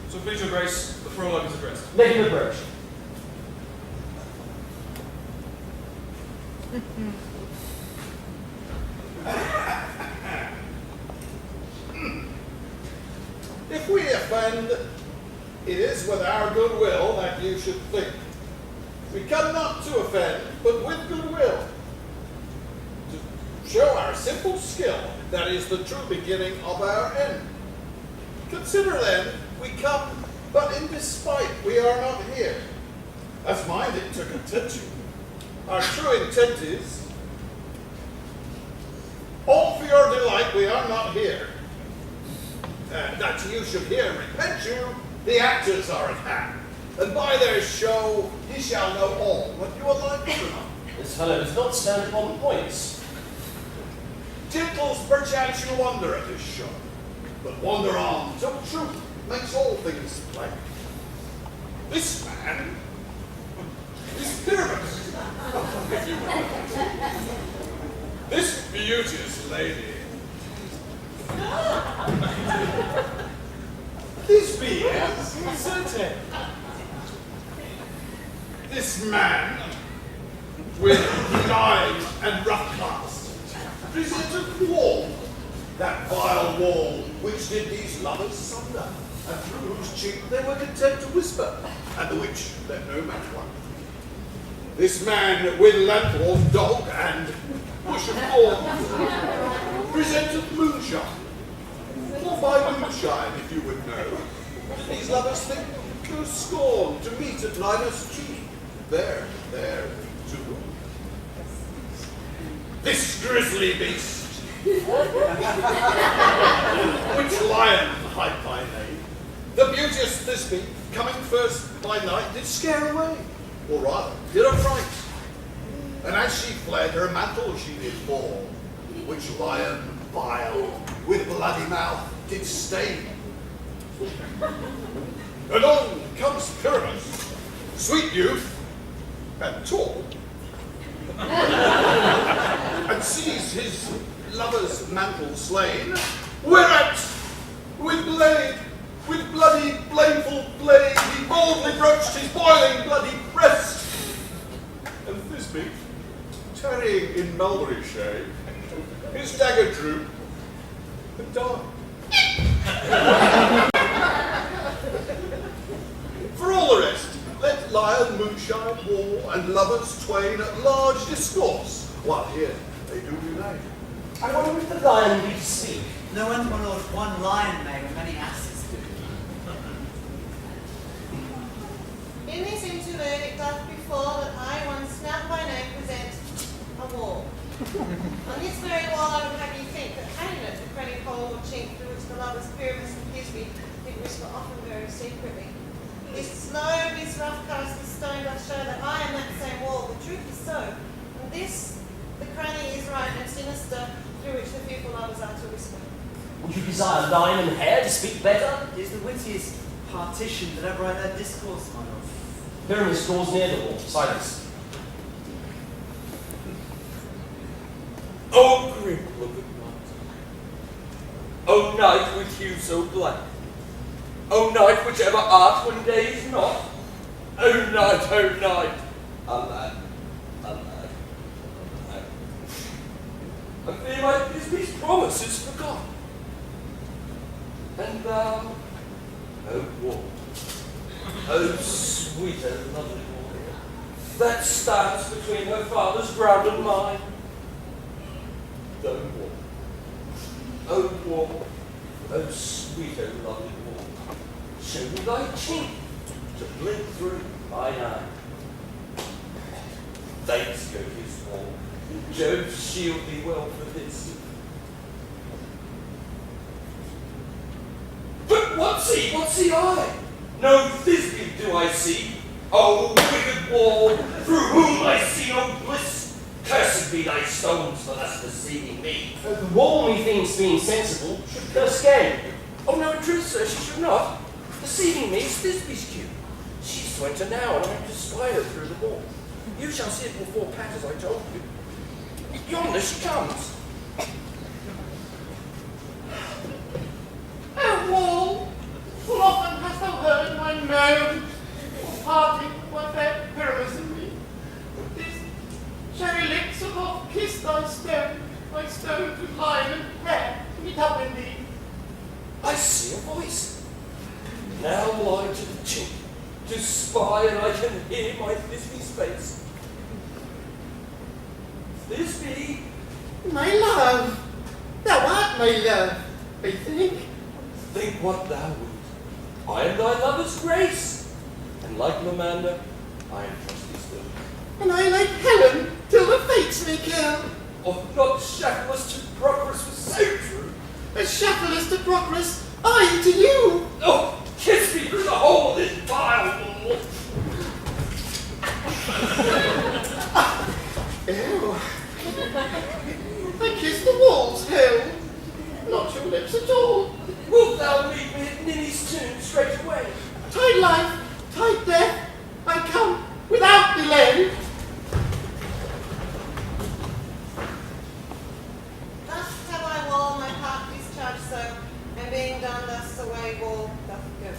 So please your grace, the prologue is addressed. Let him approach. If we offend, it is with our goodwill that you should think. We come not to offend, but with goodwill, to show our simple skill that is the true beginning of our end. Consider then, we come, but in despite we are not here, as minded to content you. Our true intent is, all for your delight we are not here. That you should hear repent you, the actors are at hand. And by their show, ye shall know all what you are like to know. This fellow does not stand upon points. Gentles, perchance you wonder at this show, but wander on till truth makes all things plain. This man is Pyramus, if you will. This beauteous lady. This beings, certain. This man, with lime and rough cast, presented wall, that vile wall which did these lovers sunder, and through whose cheek they were content to whisper, and the which let no man wonder. This man with lanthorn, dog, and bush of thorns, presented moonshine. For by moonshine, if you would know, did these lovers think no scorn to meet at Nidus tree, there, to room. This grisly beast, which lion hight by name, the beauteous Thisbe, coming first by night, did scare away, or rather, did affright. And as she fled, her mantle she did fall, which lion vile, with bloody mouth, did stain. Anon comes Pyramus, sweet youth, and tall, and sees his lover's mantle slain, whereat, with bloody, blameful blade, he boldly broached his boiling bloody breast, and Thisbe, tarrying in mulberry shade, his dagger drew, and died. For all the rest, let lion, moonshine, war, and lovers twain at large discourse, while here they do relate. I wonder if the lion will speak. No one, my lord, one lion may, when many asses do. In this interlude it doth befall that I, one snout by name, present a wall. On this very wall I would have you think that hanging at the cranny hole or chink through which the lovers Pyramus and Thisbe did whisper often very secretly. This slow, this rough cast, this stone doth show that I am that same wall. The truth is so. And this, the cranny is right and sinister, through which the fearful lovers are to whisper. Would you desire lion and hare to speak better? It is the wittiest partition that ever I heard discourse, my lord. Pyramus draws near the wall. Silence. Oh, grim look at night. Oh, night with hue so black. Oh, night whichever art when day is not. Oh, night, alack, alack, alack. I fear my Thisbe's promise is forgotten. And thou, oh, war, oh, sweet and lovely warrior, that stands between her father's ground and mine. Don't walk. Oh, walk. Oh, sweet and lovely walk. Show me thy chink to blink through mine eye. Thanks go his wall. Jove shield thee well for this. But what's he? What's he I? No Thisbe do I see. Oh, wicked wall, through whom I see no bliss. Cursed be thy stones for thus deceiving me. The wall, methinks, being sensible, should curse again. Oh, no, in truth, sir, she should not. Deceiving me is Thisbe's cue. She's to enter now, and I am to spy her through the wall. You shall see it before Pat, as I told you. Yonder she comes. Oh, wall, full often hast thou heard my moan, or parting what fair Pyramus and me. This cherry lips have oft kissed thy stone with lime and hair, meet up in thee. I see a voice. Now lie to the chink, to spy, and I can hear my Thisbe's face. Thisbe, My love, thou art my love, I think. think what thou wilt. I am thy lover's grace, and like Mamander, I am trusty still. And I like Helen, till the fates may come. Oh, not shackless to Procrus was so true. As shackleless to Procrus, I to you. Oh, kiss me through the hole of this vile wall. Ew. I kiss the walls, hell, not your lips at all. Wilt thou meet me at Ninny's tomb straight away? Tide life, tide death, I come without delay. Thus have I wall my part discharged so, and being done thus away wall doth go.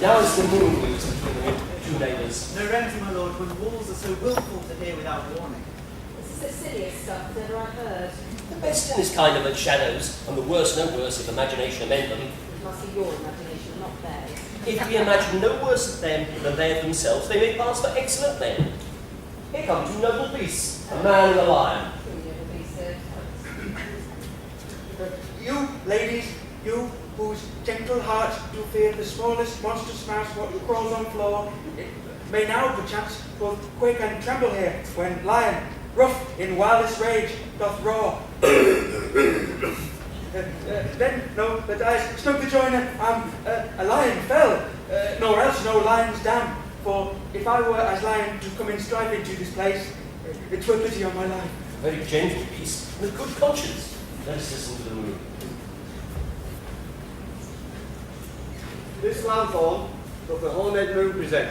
Now is the moon meet between the two neighbours. No remedy, my lord, when walls are so willful to hear without warning. This is the silliest stuff that ever I heard. The best in this kind of shadows, and the worst no worse if imagination amend them. It must be your imagination, not theirs. If we imagine no worse of them than they of themselves, they may pass for excellent men. Here come two noble beasts, a man and a lion. You, ladies, you whose gentle hearts do fear the smallest monstrous mouse what crawls on floor, may now perchance both quake and tremble here when lion, rough in wildest rage, doth roar. Then know that I, Snoop the joiner, am a lion fell, nor else no lion's dam. For if I were as lion to come in strife into this place, it were pity on my life. A very gentle beast, and a good conscience. Let us listen to the moon. This lanthorn doth the horned moon present?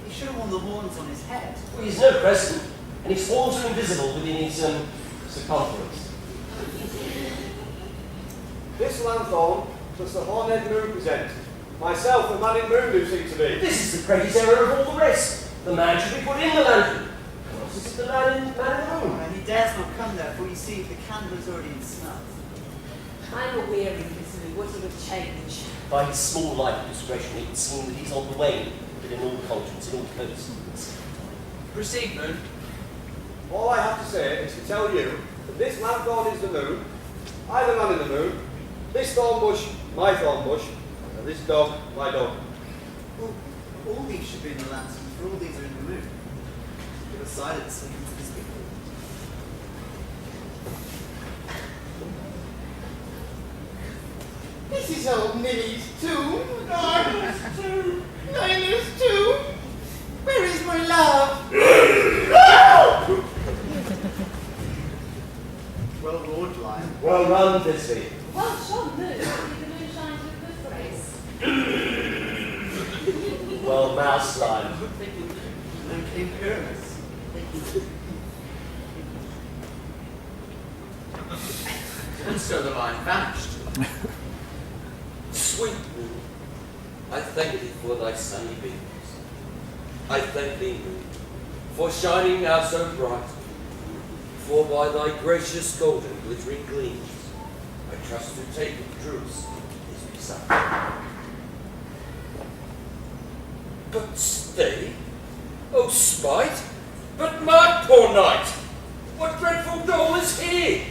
He should have worn the horns on his head. Well, he's no crescent, and his horns are invisible within his circumference. This lanthorn does the horned moon present. Myself, the man in moon, do seem to be. This is the greatest error of all the rest. The man should be put in the lantern. Or else is it the man in the moon? And he dares not come there, for you see, the candle is already in snuff. I'm a weary misery. What sort of change? By his small light of discretion, it would seem that he's on the wane, but in all conscience, in all courtesy. Proceed, Moon. All I have to say is to tell you that this lanthorn is the moon, I the man in the moon, this thorn bush, my thorn bush, and this dog, my dog. Well, all these should be in the lantern, for all these are in the moon. Give a silence so you can speak. This is old Minnie's tomb. Nina's tomb. Nina's tomb. Where is my love? Well roared, lion. Well run, Thisbe. Well shone, Moon. The moon shines with good grace. Well mouse line. And King Pyramus. And so the lion vanished. Sweet moon, I thank thee for thy sunny beams. I thank thee, moon, for shining now so bright. For by thy gracious golden glittering gleams, I trust to take of truths is beside. But stay, O spite, but mark, poor knight, what dreadful dole is here?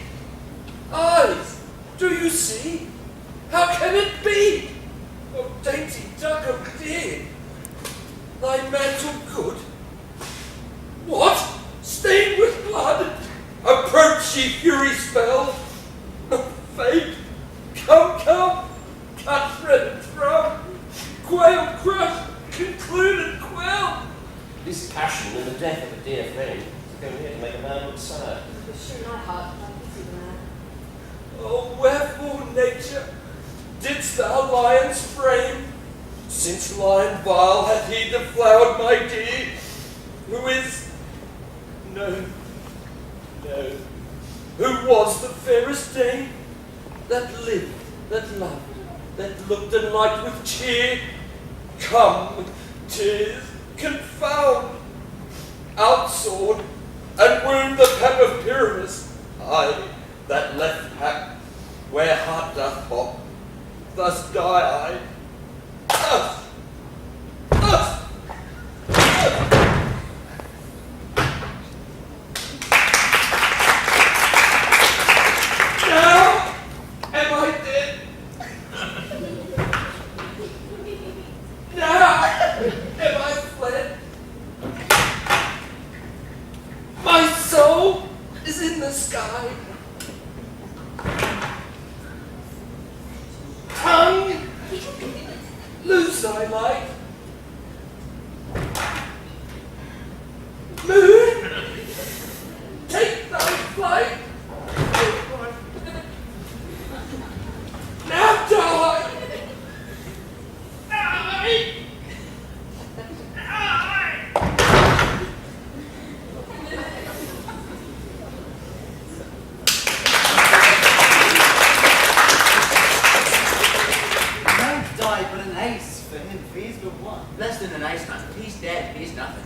Eyes, do you see? How can it be? O dainty duck, oh dear, thy mantle good? What? Stained with blood? Approach, ye fury spell! Fate, come, come, cut, thread, and throw, quail, crush, conclude, and quell. This passion and the death of a dear friend is going here to make a man look sad. Sure, my heart, I pity the man. Oh, wherefore, nature, didst thou lions frame? Since lion vile hath he deflowered my dear, who is, no, who was the fairest dame, that lived, that loved, that looked and liked with cheer? Come, tears, confound, outsword, and wound the pep of Pyramus, I, that left pack, where heart doth pop, thus die I. Thus! Thus! Now am I dead? Now am I fled? My soul is in the sky. Tongue, lose thy light. Moon, take thy flight. Now die. Die. Less than an ace, man. He's dead. He's nothing.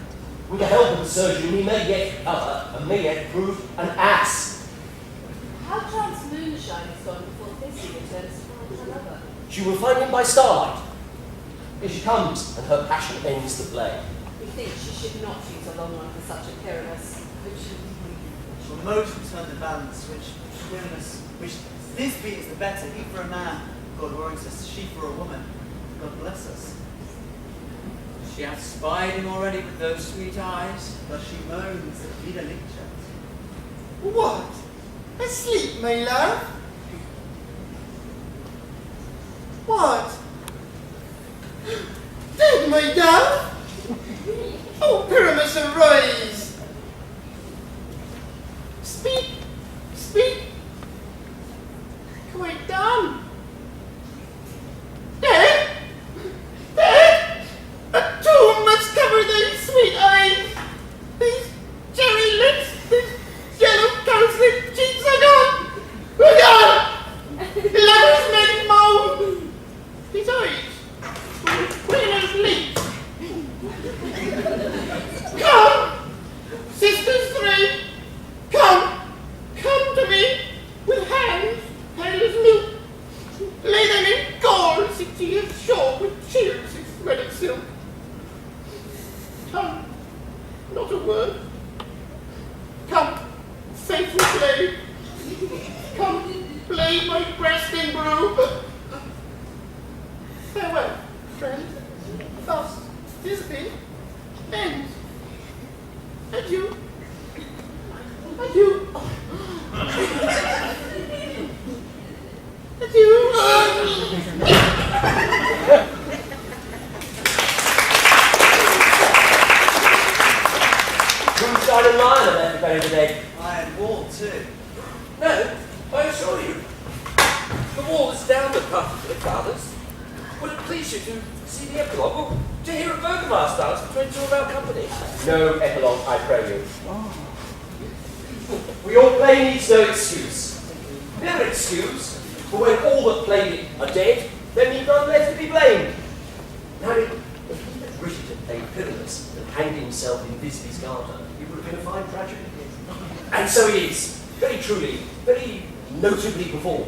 With the help of the surgeon, he may yet recover and may yet prove an ass. How chance moonshine is gone before Thisbe returns to find her lover? She will find him by starlight. Here she comes, and her passion ends the play. Methinks she should not use a long one for such a Pyramus. Well, motion turned the balance, which Pyramus, which Thisbe is the better, he for a man, God warrants us, she for a woman. God bless us. She hath spied him already with those sweet eyes. But she moans at Vida Liccia. What? Asleep, my love? What? Dead, my dove? Oh, Pyramus, arise! Speak, speak. Quite done. Dead? Dead? Not a word. Come, faithful blade. Come, blade my breast in brew. Farewell, friend. Thus is the end. Adieu. Adieu. Adieu. Moonshine and lion are there preparing today. Iron wall too. No, I assure you. The wall is down the path to the fathers. Would it please you to see the epilogue or to hear a burgomaster dance between two of our companies? No epilogue, I pray you. For your play needs no excuse. Never excuse, for when all that played it are dead, there need none left to be blamed. Now, if he had written and played Pyramus and hanged himself in Thisbe's garter, it would have been a fine tragedy. And so it is, very truly, very notably performed.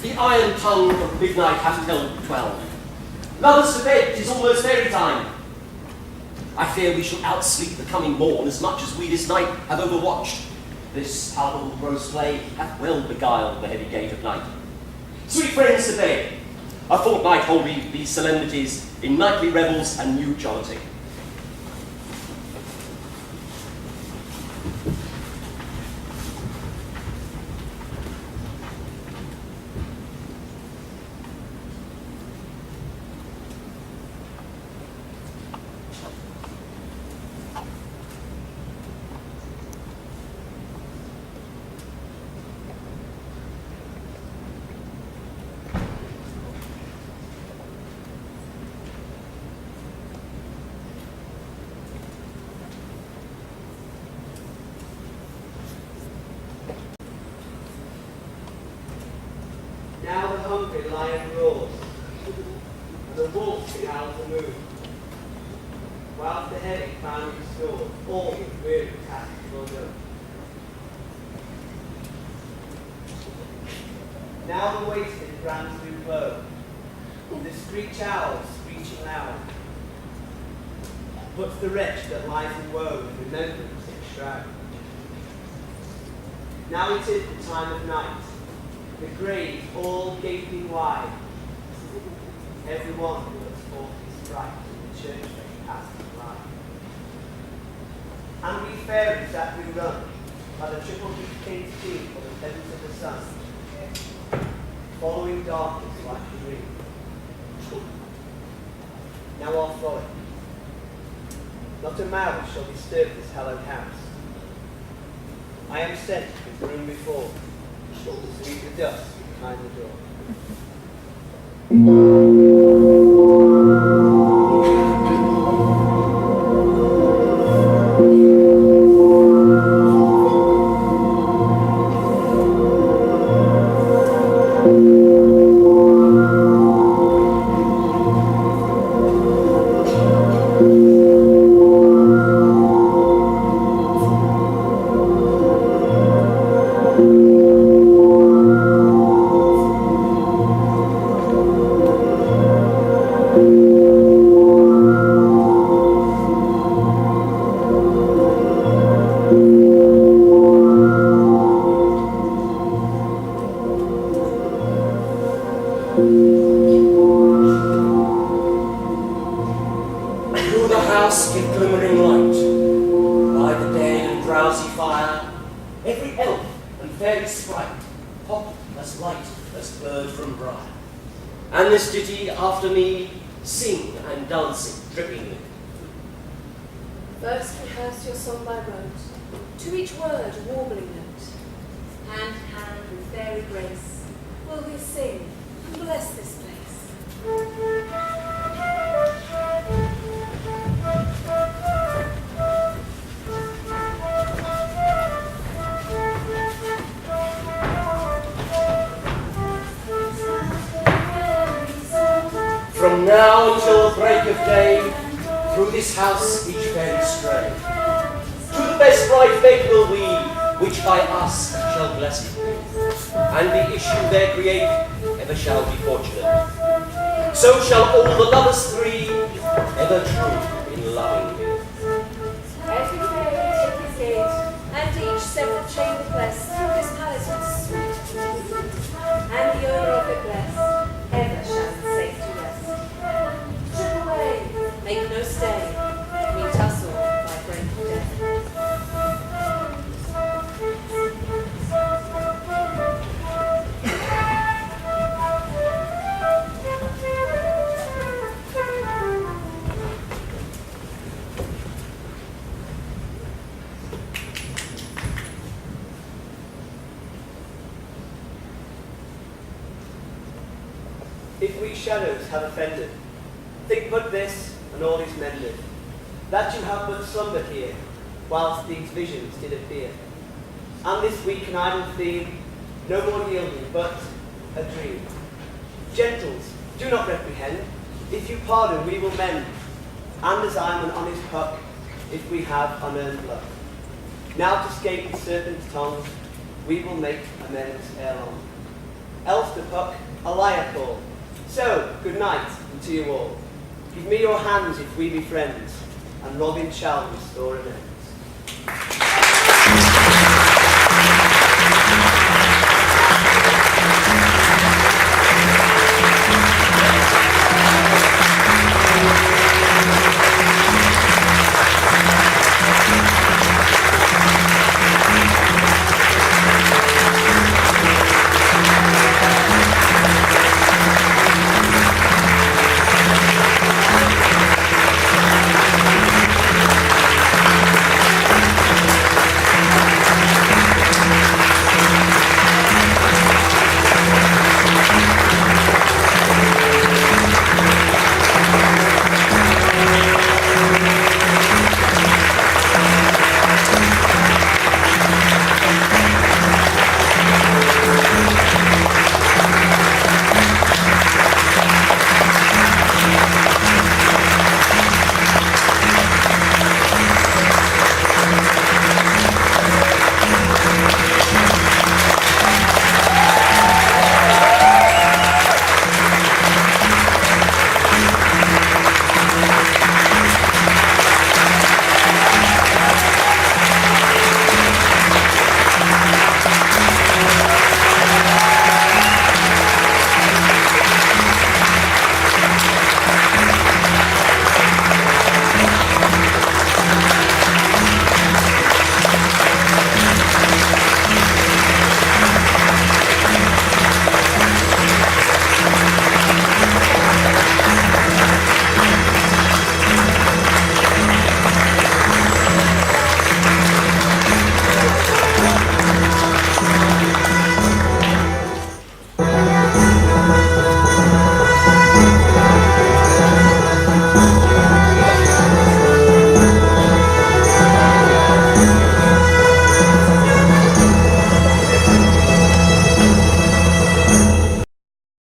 The iron tongue of midnight hath told 12. Mothers to bed, 'tis almost fairy time. I fear we shall outsleep the coming morn as much as we this night have overwatched. This palpable gross play hath well beguiled the heavy gate of night. Sweet friends to bed, a fortnight hold we these solemnities in nightly revels and new jollity. Now the hungry lion roars, and the wolf behowls the moon, whilst the heavy crown restores all the weary tasks will do. Now the wasted brands do blow, the screech owls screeching loud, but the wretch that lies in woe remembers its shroud. Now it is the time of night, the grave all gaping wide. Every one who looks forth his fright in the church they pass and ride. And we fairies that we run by the triple heat king's key for the heavens of the sun, following darkness like a dream. Now our folly. Not a mouse shall disturb this hallowed house. I am sent with broom before, to sweep the dust behind the door. Through the house give glimmering light, by the dead and drowsy fire, every elf and fairy sprite pop as light as bird from briar. And this ditty after me sing and dancing drippingly. First rehearse your song by rote, to each word a warbling note. Hand in hand with fairy grace, will we sing and bless this place. From now until break of day, through this house each fairy stray. To the best right bed will we, which by us shall blessed be. and the issue there create ever shall be fortunate. So shall all the lovers three ever true in loving me. Every fairy took his gate, and each separate chamber blessed, his palace was sweet and sweet, and the owner of it blessed, ever shall be safe to rest. Trip away, make no stay, we tussle by break of day. If we shadows have offended, think but this, and all is mended, that you have but slumbered here, whilst these visions did appear. And this weak and idle theme, no more yielding, but a dream. Gentles, do not reprehend, if you pardon we will mend, and as I'm an honest puck, if we have unearned luck. Now to scape the serpent's tongue, we will make amends ere long. Else the puck a liar call. So, good night unto you all. Give me your hands if we be friends, and Robin shall restore amends.